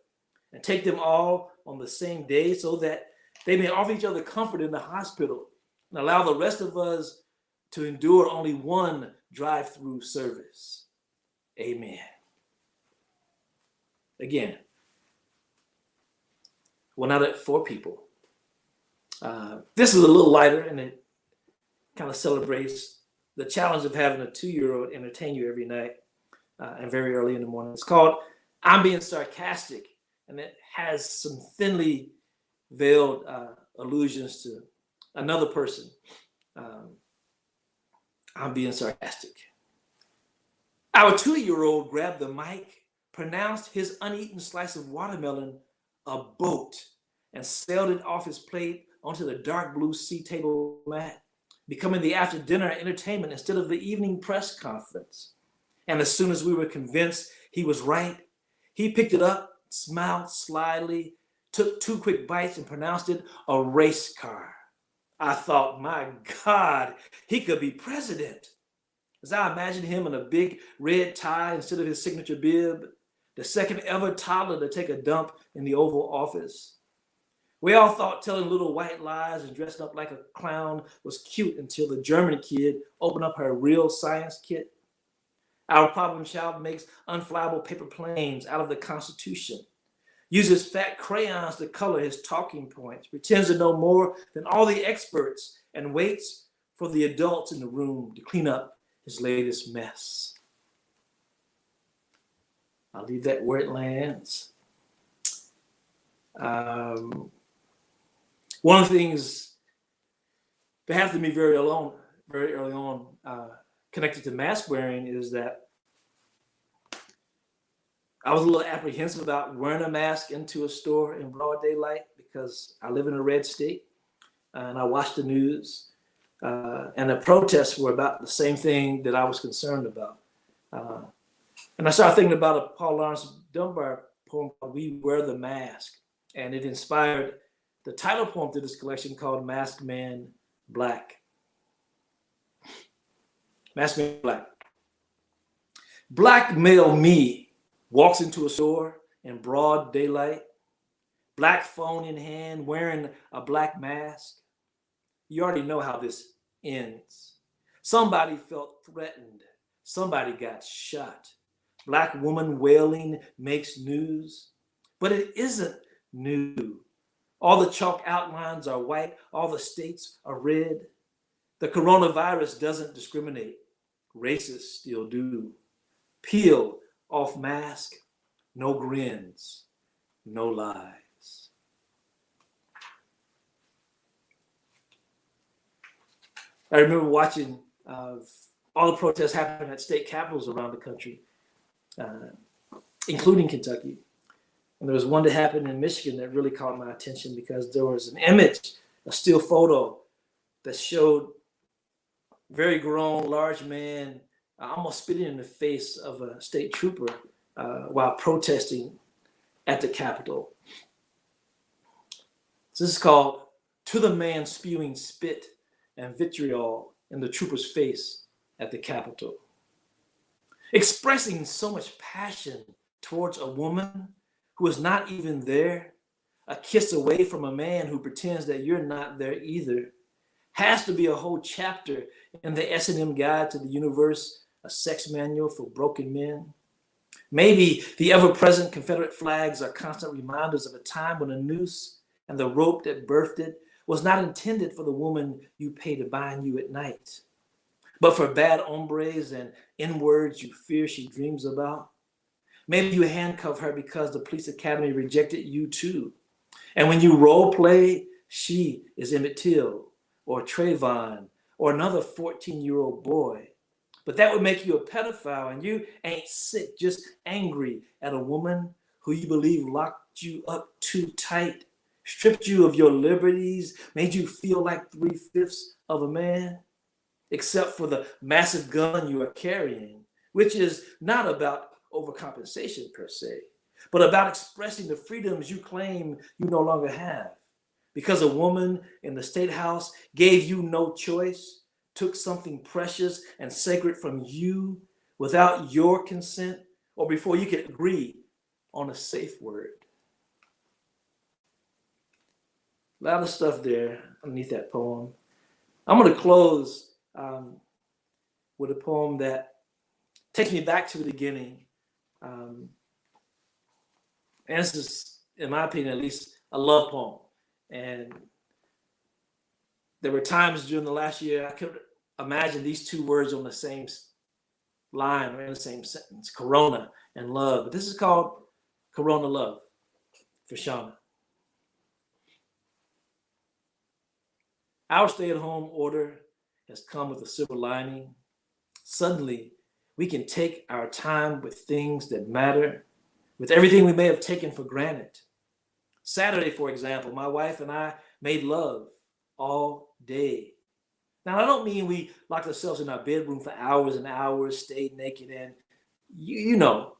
S7: And take them all on the same day so that they may offer each other comfort in the hospital and allow the rest of us to endure only one drive-through service. Amen. Again, one out of 4 people. This is a little lighter and it kind of celebrates the challenge of having a 2-year-old entertain you every night and very early in the morning. It's called I'm Being Sarcastic, and it has some thinly veiled allusions to another person. I'm being sarcastic. Our 2-year-old grabbed the mic, pronounced his uneaten slice of watermelon a boat, and sailed it off his plate onto the dark blue sea table mat, becoming the after-dinner entertainment instead of the evening press conference. And as soon as we were convinced he was right, he picked it up, smiled slyly, took 2 quick bites, and pronounced it a race car. I thought, my God, he could be president. As I imagined him in a big red tie instead of his signature bib, the second ever toddler to take a dump in the Oval Office. We all thought telling little white lies and dressing up like a clown was cute until the German kid opened up her real science kit. Our problem child makes unflyable paper planes out of the Constitution, uses fat crayons to color his talking points, pretends to know more than all the experts, and waits for the adults in the room to clean up his latest mess. I'll leave that where it lands. One of the things that happened to me very early on, connected to mask wearing, is that I was a little apprehensive about wearing a mask into a store in broad daylight because I live in a red state and I watch the news. And the protests were about the same thing that I was concerned about. And I started thinking about a Paul Laurence Dunbar poem called We Wear the Mask. And it inspired the title poem to this collection called Masked Man Black. Masked Man Black. Black male me walks into a store in broad daylight, black phone in hand, wearing a black mask. You already know how this ends. Somebody felt threatened. Somebody got shot. Black woman wailing makes news, but it isn't new. All the chalk outlines are white. All the states are red. The coronavirus doesn't discriminate. Racists still do. Peel off mask, no grins, no lies. I remember watching all the protests happening at state capitals around the country, including Kentucky. And there was one that happened in Michigan that really caught my attention because there was an image, a still photo that showed very grown, large man almost spitting in the face of a state trooper while protesting at the Capitol. So this is called "To the Man Spewing Spit and Vitriol in the Trooper's Face at the Capitol." Expressing so much passion towards a woman who is not even there, a kiss away from a man who pretends that you're not there either, has to be a whole chapter in the S&M Guide to the Universe, a sex manual for broken men. Maybe the ever-present Confederate flags are constant reminders of a time when a noose and the rope that birthed it was not intended for the woman you pay to bind you at night, but for bad hombres and N-words you fear she dreams about. Maybe you handcuff her because the police academy rejected you too. And when you role play, she is Emmett Till or Trayvon or another 14-year-old boy. But that would make you a pedophile, and you ain't sick, just angry at a woman who you believe locked you up too tight, stripped you of your liberties, made you feel like 3/5 of a man, except for the massive gun you are carrying, which is not about overcompensation per se, but about expressing the freedoms you claim you no longer have. Because a woman in the State House gave you no choice, took something precious and sacred from you without your consent or before you could agree on a safe word. A lot of stuff there underneath that poem. I'm going to close with a poem that takes me back to the beginning. And this is, in my opinion, at least, a love poem. And there were times during the last year I could imagine these two words on the same line or in the same sentence, Corona and love. But this is called Corona Love for Shauna. Our stay-at-home order has come with a silver lining. Suddenly, we can take our time with things that matter, with everything we may have taken for granted. Saturday, for example, my wife and I made love all day. Now, I don't mean we locked ourselves in our bedroom for hours and hours, stayed naked, and you know.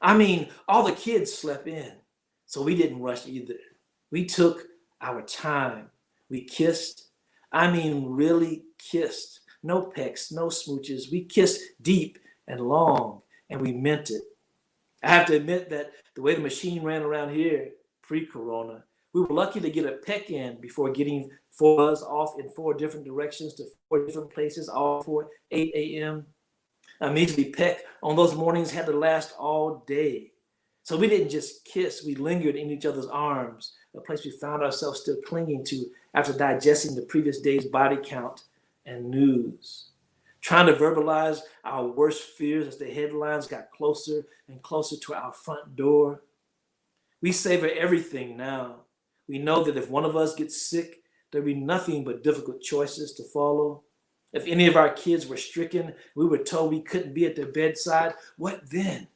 S7: I mean, all the kids slept in, so we didn't rush either. We took our time. We kissed. I mean, really kissed. No pecks, no smooches. We kissed deep and long, and we meant it. I have to admit that the way the machine ran around here pre-corona, we were lucky to get a peck in before getting 4 of us off in 4 different directions to 4 different places, all before 8 a.m. A measly peck on those mornings had to last all day. So we didn't just kiss, we lingered in each other's arms, a place we found ourselves still clinging to after digesting the previous day's body count and news. Trying to verbalize our worst fears as the headlines got closer and closer to our front door. We savor everything now. We know that if one of us gets sick, there'll be nothing but difficult choices to follow. If any of our kids were stricken, we were told we couldn't be at their bedside, what then?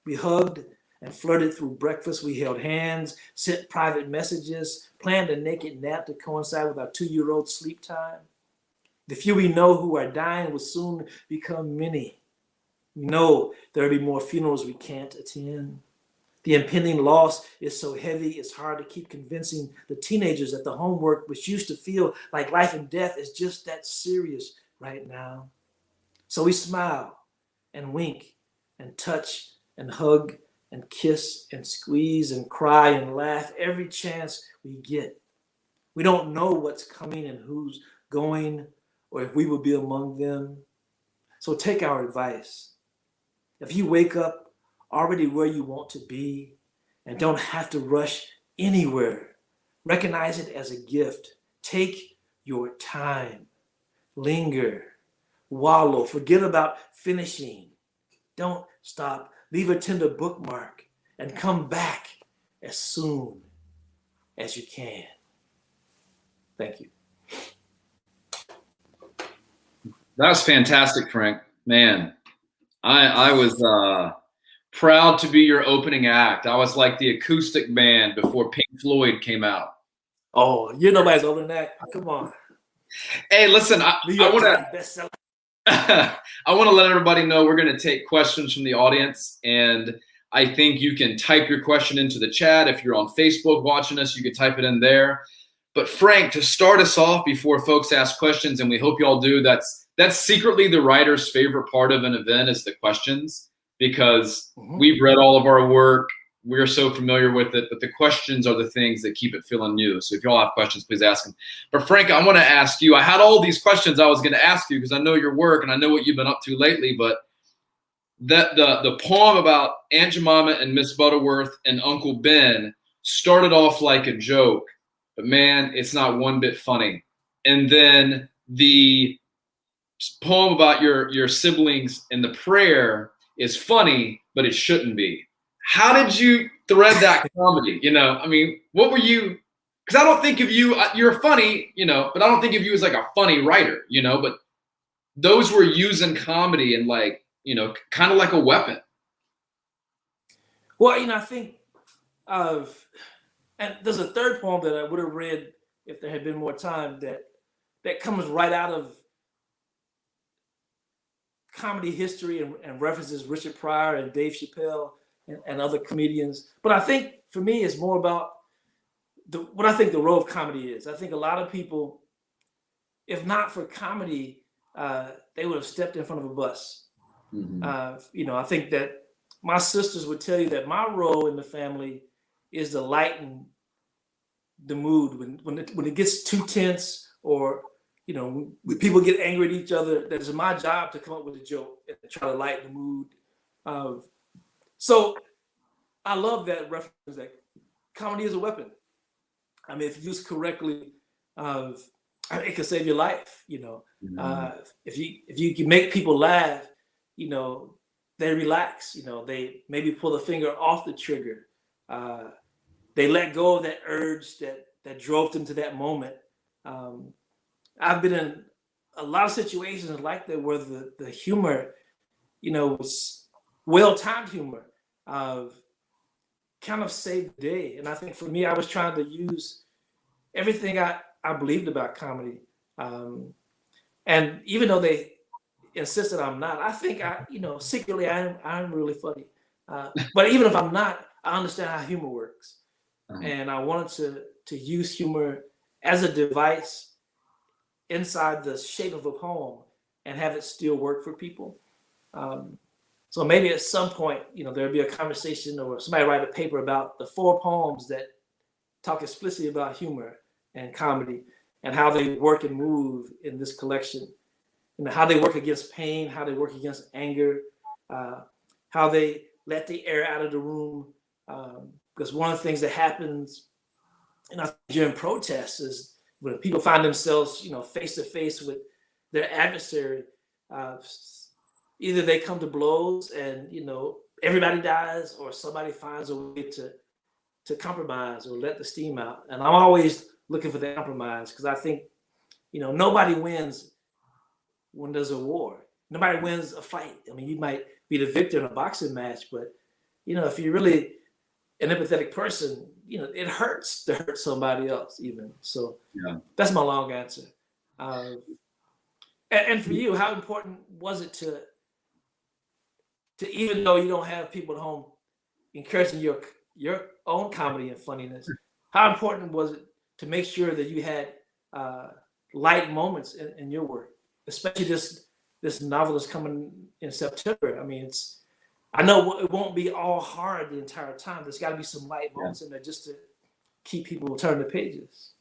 S7: We hugged and flirted through breakfast. We held hands, sent private messages, planned a naked nap to coincide with our 2-year-old sleep time. The few we know who are dying will soon become many. We know there will be more funerals we can't attend. The impending loss is so heavy, it's hard to keep convincing the teenagers that the homework, which used to feel like life and death, is just that serious right now. So we smile and wink and touch and hug and kiss and squeeze and cry and laugh every chance we get. We don't know what's coming and who's going or if we will be among them. So take our advice. If you wake up already where you want to be and don't have to rush anywhere, recognize it as a gift. Take your time. Linger. Wallow. Forget about finishing. Don't stop. Leave a tender bookmark and come back as soon as you can. Thank you.
S6: That was fantastic, Frank. Man, I was proud to be your opening act. I was like the acoustic band before Pink Floyd came out.
S7: Oh, you're nobody's older than that. Come on.
S6: Hey, listen, I want to
S7: bestseller.
S6: I want to let everybody know we're going to take questions from the audience, and I think you can type your question into the chat. If you're on Facebook watching us, you can type it in there. But Frank, to start us off before folks ask questions, and we hope you all do, that's secretly the writer's favorite part of an event is the questions, because we've read all of our work. We're so familiar with it, but the questions are the things that keep it feeling new. So if you all have questions, please ask them. But Frank, I want to ask you, I had all these questions I was going to ask you because I know your work and I know what you've been up to lately, but the poem about Aunt Jemima and Miss Butterworth and Uncle Ben started off like a joke, but man, it's not one bit funny. And then the poem about your siblings and the prayer is funny, but it shouldn't be. How did you thread that comedy? You know, I mean, what were you? Because I don't think of you. You're funny, you know, but I don't think of you as like a funny writer, you know. But those were using comedy and like, you know, kind of like a weapon.
S7: Well, you know, I think and there's a third poem that I would have read if there had been more time that comes right out of comedy history and references Richard Pryor and Dave Chappelle and other comedians. But I think for me, it's more about what I think the role of comedy is. I think a lot of people, if not for comedy, they would have stepped in front of a bus. You know, I think that my sisters would tell you that my role in the family is to lighten the mood when it gets too tense, or you know, when people get angry at each other. That is my job to come up with a joke and try to lighten the mood. So I love that reference that comedy is a weapon. I mean, if used correctly, it can save your life. You know, if you can make people laugh, you know, they relax. You know, they maybe pull the finger off the trigger. They let go of that urge that drove them to that moment. I've been in a lot of situations like that where the humor, you know, was well-timed humor, kind of saved the day. And I think for me, I was trying to use everything I believed about comedy. And even though they insisted I'm not, I think you know, secretly I'm really funny. But even if I'm not, I understand how humor works. And I wanted to use humor as a device inside the shape of a poem and have it still work for people. So maybe at some point, you know, there'll be a conversation or somebody write a paper about the 4 poems that talk explicitly about humor and comedy and how they work and move in this collection, and how they work against pain, how they work against anger, how they let the air out of the room. Because one of the things that happens, and I think during protests, is when people find themselves, you know, face to face with their adversary, either they come to blows and, you know, everybody dies, or somebody finds a way to compromise or let the steam out. And I'm always looking for the compromise, because I think, you know, nobody wins when there's a war. Nobody wins a fight. I mean, you might be the victor in a boxing match, but, you know, if you're really an empathetic person, you know, it hurts to hurt somebody else even. So yeah, that's my long answer. And for you, how important was it to even though you don't have people at home encouraging your own comedy and funniness, how important was it to make sure that you had light moments in your work, especially this novel that's coming in September? I mean, I know it won't be all hard the entire time. There's got to be some light moments in there just to keep people turning the pages.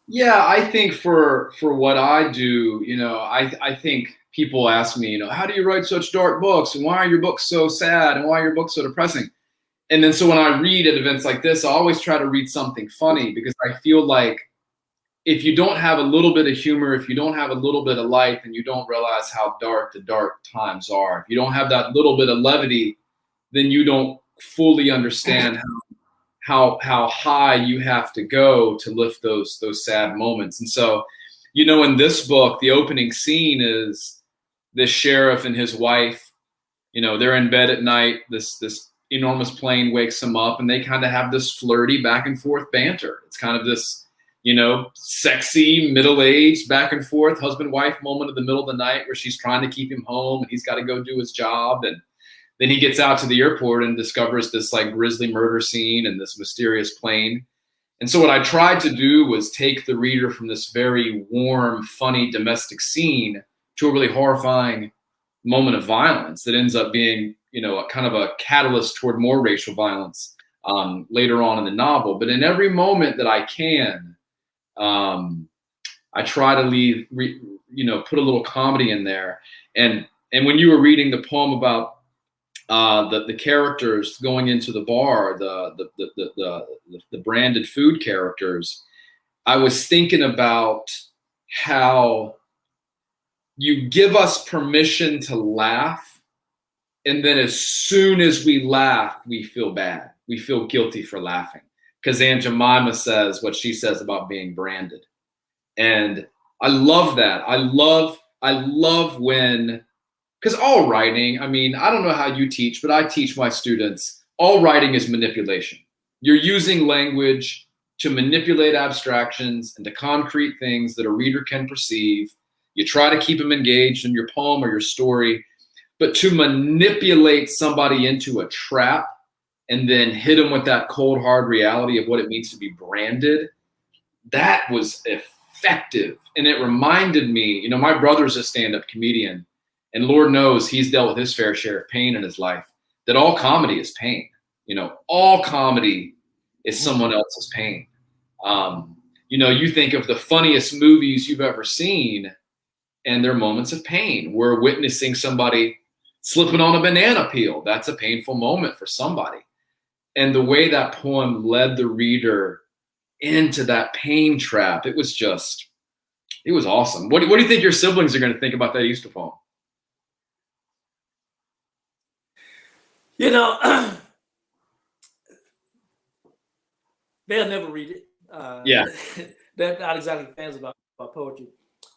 S6: Yeah, I think for what I do, you know, I think people ask me, you know, how do you write such dark books? And why are your books so sad? And why are your books so depressing? And then so when I read at events like this, I always try to read something funny, because I feel like if you don't have a little bit of humor, if you don't have a little bit of light, then you don't realize how dark the dark times are. If you don't have that little bit of levity, then you don't fully understand how high you have to go to lift those sad moments. And so, you know, in this book, the opening scene is this sheriff and his wife, you know, they're in bed at night. This enormous plane wakes them up, and they kind of have this flirty back and forth banter. It's kind of this, you know, sexy, middle-aged, back and forth husband-wife moment in the middle of the night where she's trying to keep him home and he's got to go do his job. And then he gets out to the airport and discovers this like grisly murder scene and this mysterious plane. And so what I tried to do was take the reader from this very warm, funny domestic scene to a really horrifying moment of violence that ends up being, you know, a kind of a catalyst toward more racial violence later on in the novel. But in every moment that I can, I try to put a little comedy in there. And when you were reading the poem about the characters going into the bar, the branded food characters, I was thinking about how you give us permission to laugh, and then as soon as we laugh, we feel bad. We feel guilty for laughing because Aunt Jemima says what she says about being branded. And I love that. I love when, because all writing, I mean, I don't know how you teach, but I teach my students, all writing is manipulation. You're using language to manipulate abstractions into concrete things that a reader can perceive. You try to keep them engaged in your poem or your story, but to manipulate somebody into a trap and then hit them with that cold, hard reality of what it means to be branded, that was effective. And it reminded me, you know, my brother's a stand-up comedian, and Lord knows he's dealt with his fair share of pain in his life, that all comedy is pain. You know, all comedy is someone else's pain. You know, you think of the funniest movies you've ever seen, and they're moments of pain. We're witnessing somebody slipping on a banana peel. That's a painful moment for somebody. And the way that poem led the reader into that pain trap, it was awesome. What do you think your siblings are going to think about that Easter poem?
S7: You know, they'll never read it.
S6: Yeah.
S7: They're not exactly fans about poetry.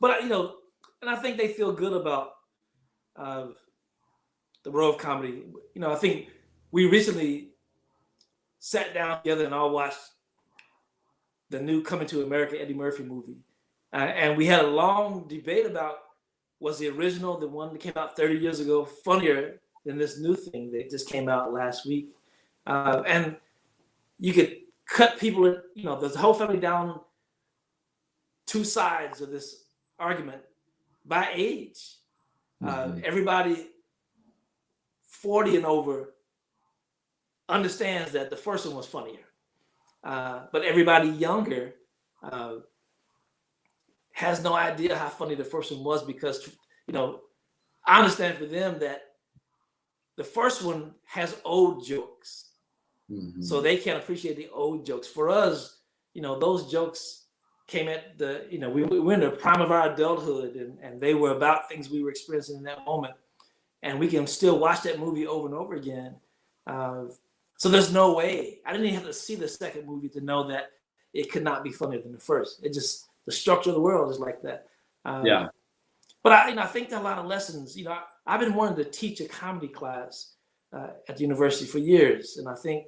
S7: But, you know, and I think they feel good about the role of comedy. You know, I think we recently sat down together and all watched the new Coming to America Eddie Murphy movie. And we had a long debate about, was the original, the one that came out 30 years ago, funnier than this new thing that just came out last week? And you could cut people, you know, there's a whole family down two sides of this argument by age. Everybody 40 and over understands that the first one was funnier. But everybody younger has no idea how funny the first one was because, you know, I understand for them that the first one has old jokes. So they can't appreciate the old jokes. For us, you know, those jokes came at the, you know, we were in the prime of our adulthood and they were about things we were experiencing in that moment. And we can still watch that movie over and over again. So there's no way. I didn't even have to see the second movie to know that it could not be funnier than the first. It just, the structure of the world is like that.
S6: Yeah.
S7: But I think there are a lot of lessons. You know, I've been wanting to teach a comedy class at the university for years, and I think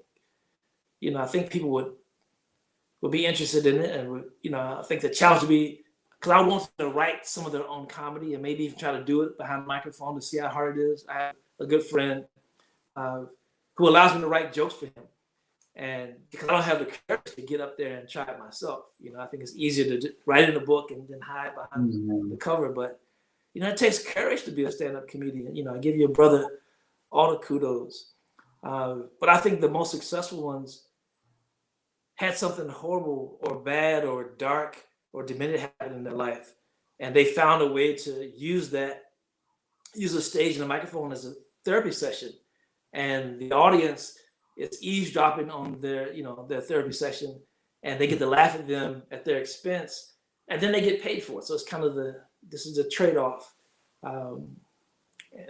S7: people would be interested in it, and you know, I think the challenge would be, because I want them to write some of their own comedy and maybe even try to do it behind the microphone to see how hard it is. I have a good friend who allows me to write jokes for him, and because I don't have the courage to get up there and try it myself, you know, I think it's easier to just write in a book and then hide behind the cover. But you know, it takes courage to be a stand-up comedian. You know, I give your brother all the kudos. But I think the most successful ones had something horrible or bad or dark or demented happen in their life, and they found a way to use a stage and a microphone as a therapy session, and the audience is eavesdropping on their therapy session, and they get to laugh at them at their expense, and then they get paid for it. So it's kind of this is a trade-off. And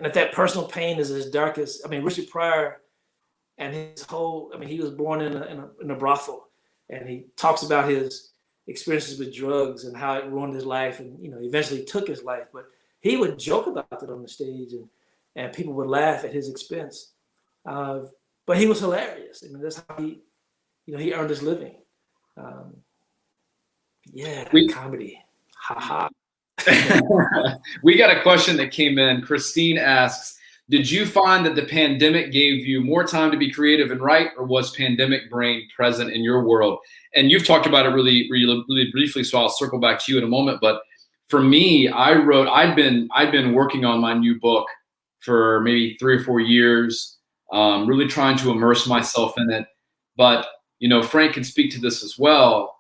S7: if that personal pain is as dark as, I mean, Richard Pryor and his whole, I mean, he was born in a brothel, and he talks about his experiences with drugs and how it ruined his life, and eventually took his life. But he would joke about it on the stage, and people would laugh at his expense. But he was hilarious. I mean, that's how he earned his living. Comedy. Ha ha.
S6: We got a question that came in. Christine asks, did you find that the pandemic gave you more time to be creative and write, or was pandemic brain present in your world? And you've talked about it really, really, really briefly, so I'll circle back to you in a moment. But for me, I'd been working on my new book for maybe 3 or 4 years, really trying to immerse myself in it. But, Frank can speak to this as well.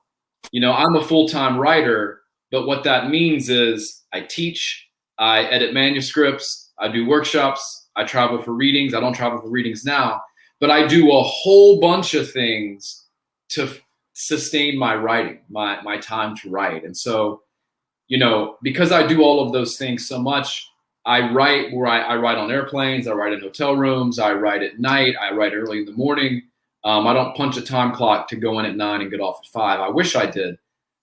S6: I'm a full-time writer, but what that means is I teach, I edit manuscripts, I do workshops, I travel for readings. I don't travel for readings now, but I do a whole bunch of things to sustain my writing, my time to write. And so, because I do all of those things so much, I write I write on airplanes, I write in hotel rooms, I write at night, I write early in the morning. I don't punch a time clock to go in at 9 and get off at 5. I wish I did.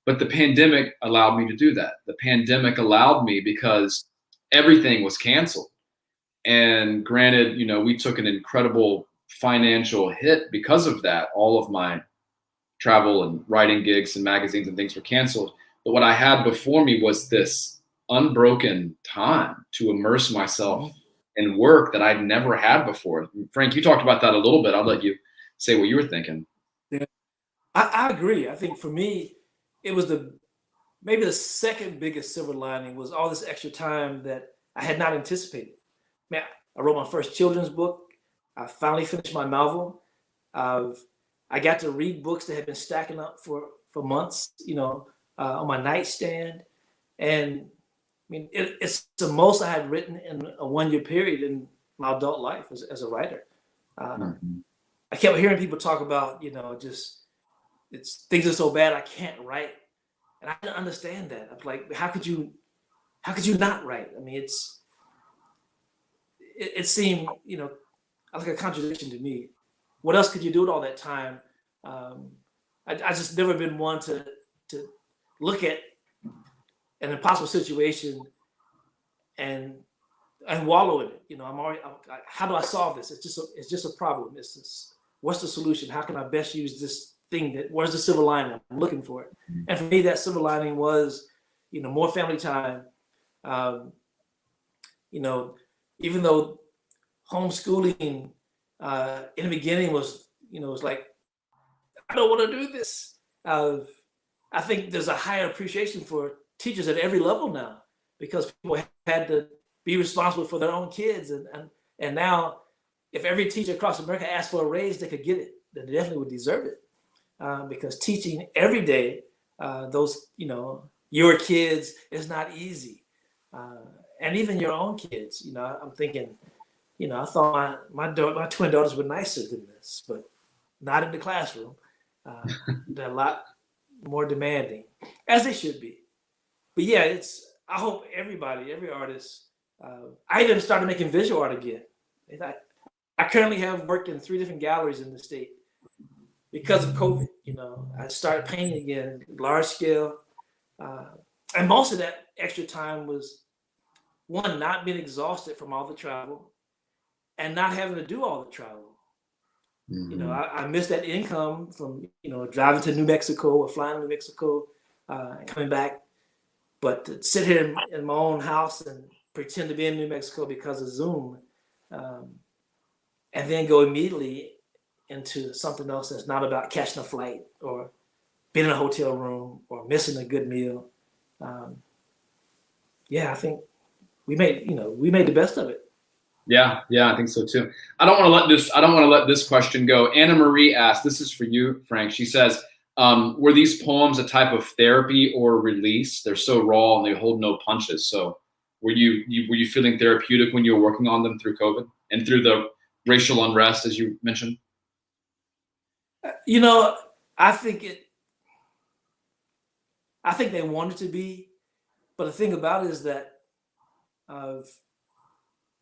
S6: But the pandemic allowed me to do that. The pandemic allowed me because everything was canceled. And granted, we took an incredible financial hit because of that. All of my travel and writing gigs and magazines and things were canceled. But what I had before me was this unbroken time to immerse myself in work that I'd never had before. Frank, you talked about that a little bit. I'll let you say what you were thinking.
S7: Yeah, I agree. I think for me, it was maybe the second biggest silver lining was all this extra time that I had not anticipated. Man, I wrote my first children's book. I finally finished my novel. I got to read books that had been stacking up for months, on my nightstand. And I mean, it's the most I had written in a 1-year period in my adult life as a writer. I kept hearing people talk about, it's things are so bad I can't write, and I didn't understand that. I was like, how could you not write? I mean, it seemed, like a contradiction to me. What else could you do with all that time? I just never been one to look at an impossible situation and wallow in it. How do I solve this? It's just a problem. What's the solution? How can I best use this thing? Where's the silver lining? I'm looking for it. And for me, that silver lining was, more family time. Even though homeschooling in the beginning was, was like, I don't want to do this. I think there's a higher appreciation for teachers at every level now, because people had to be responsible for their own kids. And now, if every teacher across America asked for a raise, they could get it. They definitely would deserve it. Because teaching every day, those, your kids is not easy. And even your own kids, I'm thinking, I thought my twin daughters were nicer than this, but not in the classroom. They're a lot more demanding, as they should be. But yeah, I hope everybody, every artist, I even started making visual art again. I currently have worked in 3 different galleries in the state because of COVID. I started painting again, large scale. And most of that extra time was, one, not being exhausted from all the travel and not having to do all the travel. Mm-hmm. I missed that income from, driving to New Mexico or flying to New Mexico and coming back. But to sit here in my own house and pretend to be in New Mexico because of Zoom, and then go immediately into something else that's not about catching a flight or being in a hotel room or missing a good meal. I think we made the best of it.
S6: Yeah, I think so too. I don't want to let this question go. Anna Marie asked, this is for you, Frank. She says, were these poems a type of therapy or release? They're so raw and they hold no punches. So were you feeling therapeutic when you were working on them through COVID and through the racial unrest, as you mentioned?
S7: I think I think they wanted to be, but the thing about it is that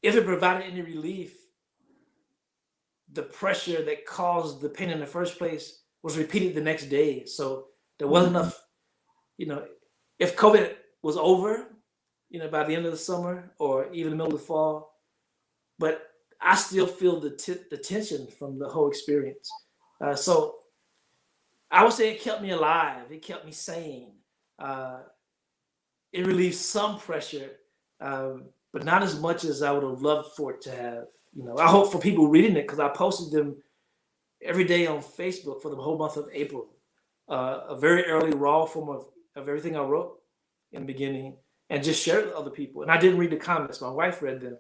S7: if it provided any relief, the pressure that caused the pain in the first place was repeated the next day. So there wasn't enough, if COVID was over, by the end of the summer or even the middle of the fall, but I still feel the tension from the whole experience. So I would say it kept me alive. It kept me sane. It relieved some pressure, but not as much as I would have loved for it to have. I hope for people reading it, because I posted them every day on Facebook for the whole month of April. A very early raw form of everything I wrote in the beginning, and just shared it with other people. And I didn't read the comments. My wife read them.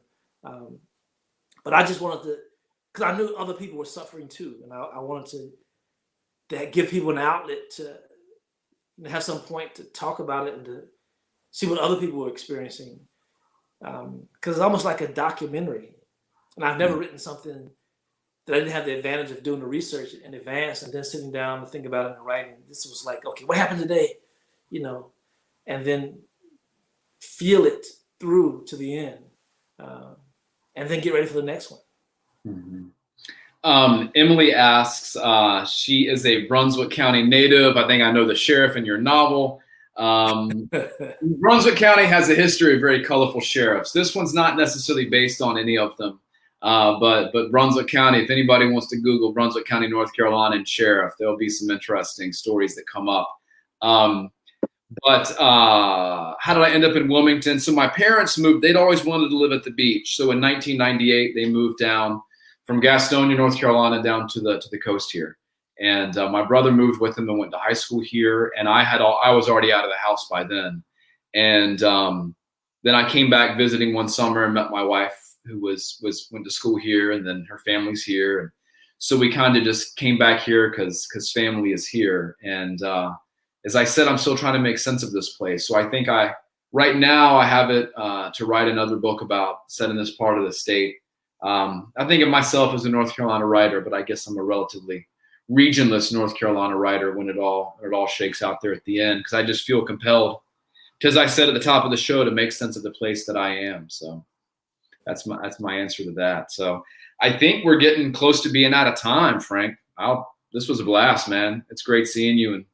S7: But I just wanted to, because I knew other people were suffering too. And I wanted to give people an outlet to have some point to talk about it and to see what other people were experiencing. Because it's almost like a documentary. And I've never written something that I didn't have the advantage of doing the research in advance and then sitting down to think about it and writing. This was like, okay, what happened today? And then feel it through to the end. And then get ready for the next one.
S6: Mm-hmm. Emily asks, she is a Brunswick County native. I think I know the sheriff in your novel. Brunswick County has a history of very colorful sheriffs. This one's not necessarily based on any of them. But Brunswick County, if anybody wants to Google Brunswick County, North Carolina and sheriff, there'll be some interesting stories that come up. But how did I end up in Wilmington? So my parents moved. They'd always wanted to live at the beach. So in 1998, they moved down from Gastonia, North Carolina, down to the coast here. And my brother moved with them and went to high school here. And I was already out of the house by then. And then I came back visiting one summer and met my wife, who went to school here, and then her family's here. And so we kind of just came back here because family is here. And as I said, I'm still trying to make sense of this place. So I think right now I have it to write another book about set in this part of the state. I think of myself as a North Carolina writer, but I guess I'm a relatively regionless North Carolina writer when it all shakes out there at the end, because I just feel compelled, because I said at the top of the show, to make sense of the place that I am. So that's my answer to that. So I think we're getting close to being out of time, Frank. This was a blast, man. It's great seeing you. And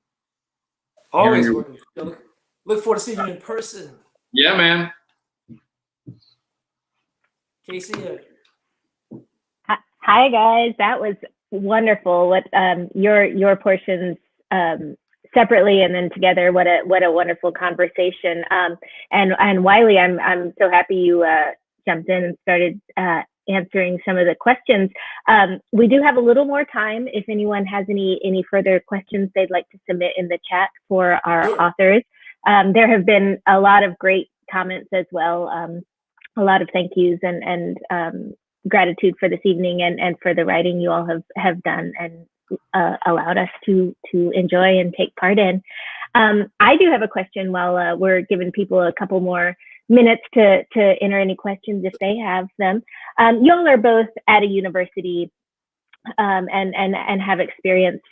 S7: always look forward to seeing you in person.
S6: Yeah, man.
S7: Casey.
S1: Hi guys, that was wonderful. What your portions separately and then together. What a wonderful conversation. And Wiley, I'm so happy you jumped in and started answering some of the questions. We do have a little more time. If anyone has any further questions they'd like to submit in the chat for our authors. There have been a lot of great comments as well. A lot of thank yous and gratitude for this evening and for the writing you all have done and allowed us to enjoy and take part in. I do have a question while we're giving people a couple more minutes to enter any questions if they have them. Y'all are both at a university and have experience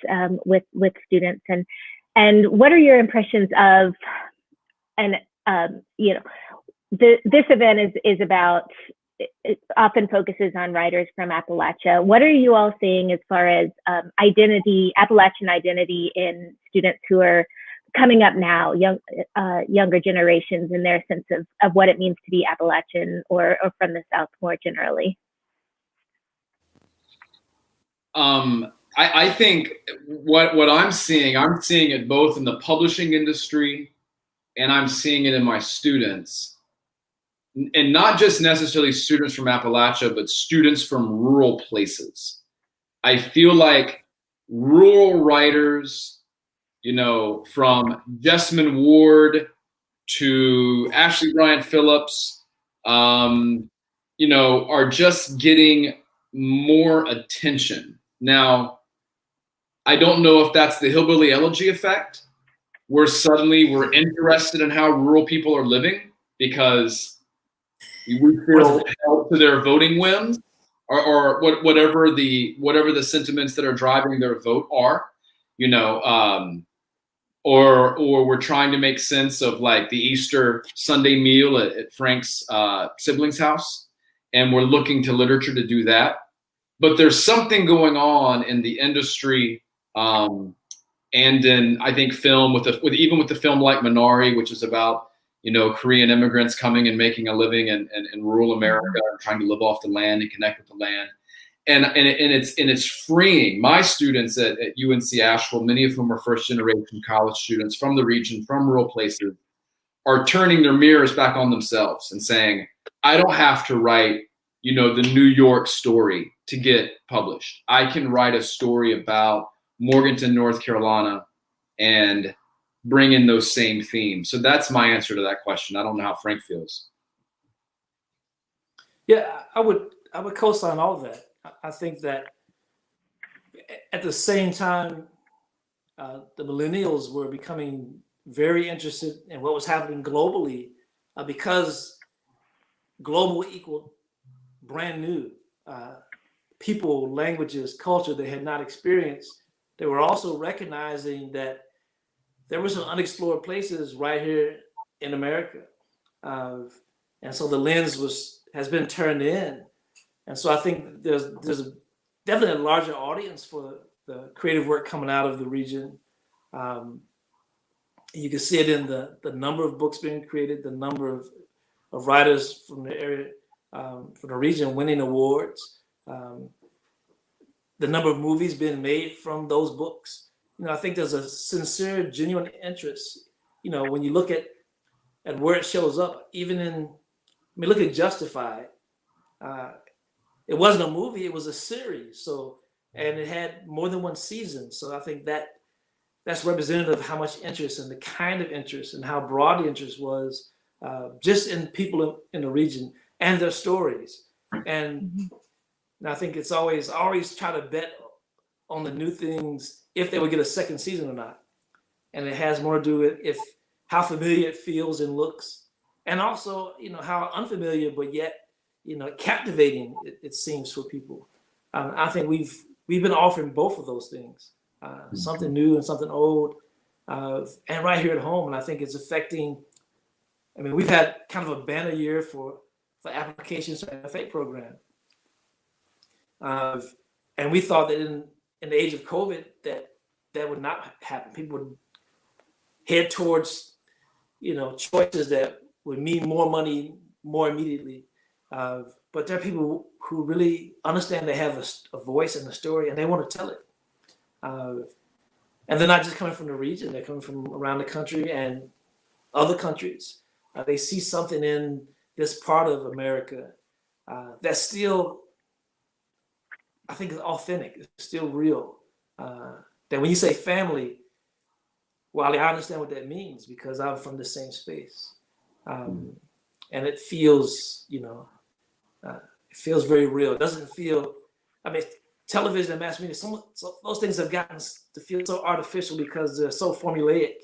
S1: with students, and what are your impressions of, and this event is about, it often focuses on writers from Appalachia. What are you all seeing as far as Appalachian identity in students who are coming up now, younger generations, in their sense of what it means to be Appalachian or from the South more generally?
S6: I think what I'm seeing it both in the publishing industry and I'm seeing it in my students. And not just necessarily students from Appalachia, but students from rural places. I feel like rural writers, from Jessamine Ward to Ashley Bryant Phillips, are just getting more attention. Now, I don't know if that's the Hillbilly Elegy effect, where suddenly we're interested in how rural people are living because we feel held to their voting whims, or whatever the sentiments that are driving their vote are, or we're trying to make sense of like the Easter Sunday meal at Frank's sibling's house, and we're looking to literature to do that. But there's something going on in the industry, and in, I think, film with even with the film like Minari, which is about, you know, Korean immigrants coming and making a living in rural America, and trying to live off the land and connect with the land. And it's freeing. My students at UNC Asheville, many of whom are first generation college students from the region, from rural places, are turning their mirrors back on themselves and saying, I don't have to write, you know, the New York story to get published. I can write a story about Morganton, North Carolina, and bring in those same themes. So that's my answer to that question. I don't know how Frank feels.
S7: Yeah, I would co-sign all of that. I think that at the same time, the millennials were becoming very interested in what was happening globally, because global equaled brand new people, languages, culture they had not experienced. They were also recognizing that there were some unexplored places right here in America, and so the lens has been turned in. And so I think there's definitely a larger audience for the creative work coming out of the region. You can see it in the number of books being created, the number of writers from the area, from the region winning awards, the number of movies being made from those books. You know, I think there's a sincere, genuine interest. You know, when you look at where it shows up, look at Justified. It wasn't a movie, it was a series. So, and it had more than one season. So I think that's representative of how much interest and the kind of interest and how broad the interest was, just in people in the region and their stories. And I think it's always try to bet on the new things, if they would get a second season or not. And it has more to do with how familiar it feels and looks, and also, you know, how unfamiliar but yet, you know, captivating it seems for people. I think we've been offering both of those things, something new and something old, and right here at home. And I think it's affecting. I mean, we've had kind of a banner year for applications for the FA program, and we thought that in the age of COVID that would not happen. People would head towards, you know, choices that would mean more money more immediately. But there are people who really understand they have a voice in the story and they want to tell it. And they're not just coming from the region, they're coming from around the country and other countries. They see something in this part of America that's still, I think, is authentic, it's still real. That when you say family, Wiley, I understand what that means because I'm from the same space. And it feels, you know, it feels very real. It doesn't feel, I mean, television and mass media, those things have gotten to feel so artificial because they're so formulaic.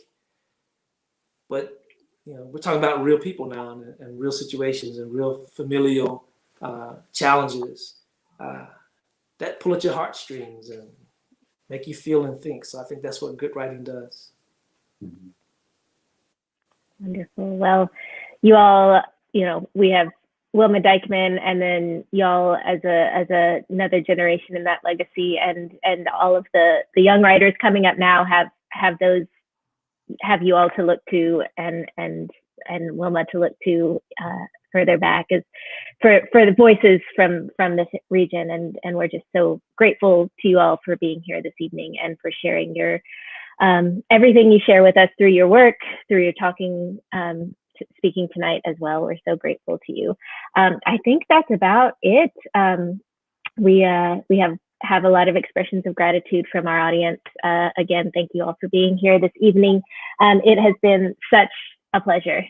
S7: But, you know, we're talking about real people now and real situations and real familial challenges that pull at your heartstrings and make you feel and think. So I think that's what good writing does.
S1: Wonderful. Well, you all, you know, we have Wilma Dykeman, and then y'all as another generation in that legacy, and all of the young writers coming up now have you all to look to, and Wilma to look to further back as for the voices from this region, and we're just so grateful to you all for being here this evening and for sharing your everything you share with us through your work, through your speaking tonight as well. We're so grateful to you. I think that's about it. We have a lot of expressions of gratitude from our audience. Again, thank you all for being here this evening. It has been such a pleasure.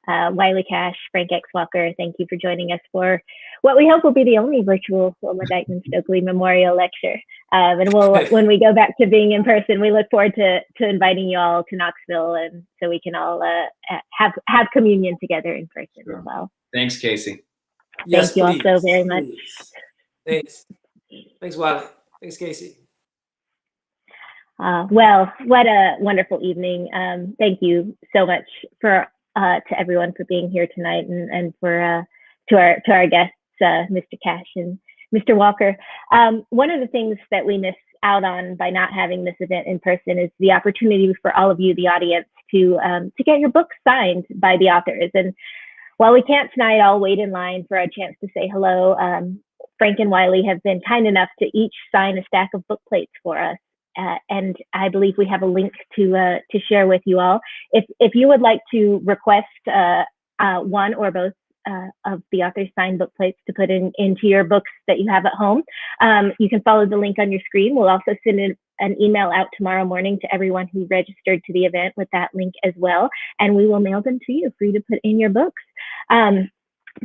S1: Wiley Cash, Frank X. Walker, thank you for joining us for what we hope will be the only virtual Wilma Dykeman Stokely Memorial Lecture. And when we go back to being in person, we look forward to inviting you all to Knoxville, and so we can all have communion together in person as well.
S6: Thanks, Casey.
S7: Yes,
S1: thank you all so very much.
S7: Thanks, Wiley. Thanks, Casey.
S1: Well, what a wonderful evening. Thank you so much for to everyone for being here tonight, and for to our guests, Mr. Cash and Mr. Walker. One of the things that we miss out on by not having this event in person is the opportunity for all of you, the audience, to get your books signed by the authors. And while we can't tonight all wait in line for a chance to say hello, Frank and Wiley have been kind enough to each sign a stack of book plates for us. And I believe we have a link to share with you all. If you would like to request one or both of the author's signed book plates to put into your books that you have at home, you can follow the link on your screen. We'll also send an email out tomorrow morning to everyone who registered to the event with that link as well, and we will mail them to you for you to put in your books.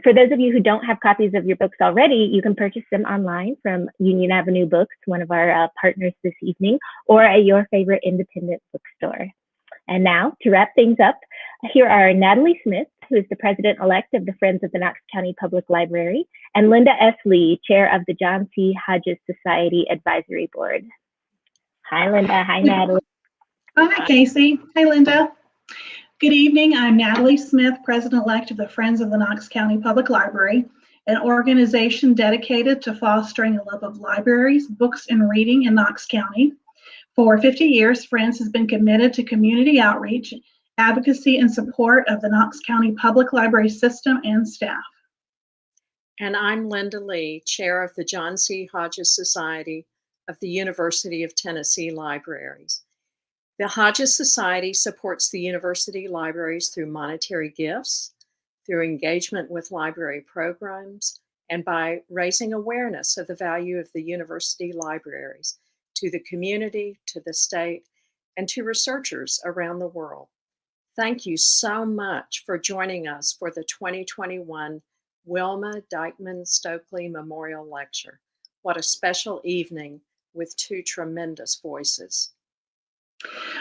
S1: For those of you who don't have copies of your books already, you can purchase them online from Union Avenue Books, one of our partners this evening, or at your favorite independent bookstore. And now, to wrap things up, here are Natalie Smith, who is the president-elect of the Friends of the Knox County Public Library, and Linda S. Lee, chair of the John C. Hodges Society Advisory Board. Hi, Linda. Hi, Natalie.
S8: Hi, Casey. Hi, Linda. Good evening. I'm Natalie Smith, president-elect of the Friends of the Knox County Public Library, an organization dedicated to fostering a love of libraries, books, and reading in Knox County. For 50 years, Friends has been committed to community outreach, advocacy, and support of the Knox County Public Library system and staff.
S9: And I'm Linda Lee, chair of the John C. Hodges Society of the University of Tennessee Libraries. The Hodges Society supports the university libraries through monetary gifts, through engagement with library programs, and by raising awareness of the value of the university libraries to the community, to the state, and to researchers around the world. Thank you so much for joining us for the 2021 Wilma, Dykeman, Stokely Memorial Lecture. What a special evening with two tremendous voices.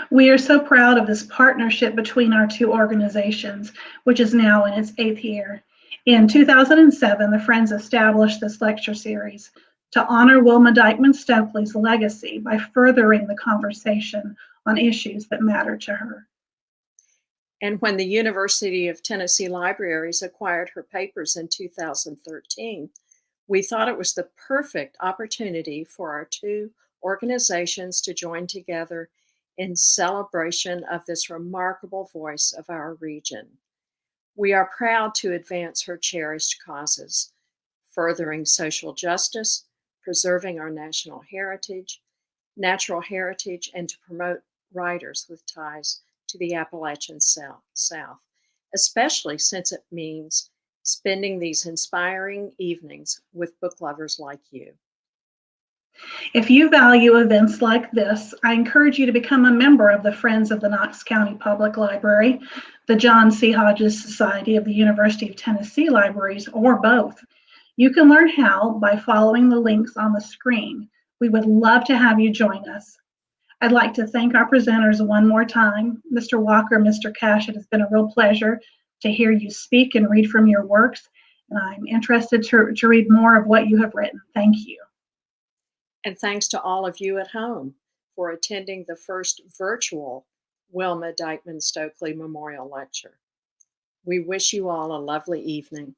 S8: We are so proud of this partnership between our two organizations, which is now in its 8th year. In 2007, the Friends established this lecture series to honor Wilma Dykeman Stokely's legacy by furthering the conversation on issues that matter to her.
S9: And when the University of Tennessee Libraries acquired her papers in 2013, we thought it was the perfect opportunity for our two organizations to join together in celebration of this remarkable voice of our region. We are proud to advance her cherished causes, furthering social justice, preserving our national heritage, natural heritage, and to promote writers with ties to the Appalachian South, especially since it means spending these inspiring evenings with book lovers like you.
S8: If you value events like this, I encourage you to become a member of the Friends of the Knox County Public Library, the John C. Hodges Society of the University of Tennessee Libraries, or both. You can learn how by following the links on the screen. We would love to have you join us. I'd like to thank our presenters one more time. Mr. Walker, Mr. Cash, it has been a real pleasure to hear you speak and read from your works, and I'm interested to read more of what you have written. Thank you.
S9: And thanks to all of you at home for attending the first virtual Wilma Dykeman Stokely Memorial Lecture. We wish you all a lovely evening.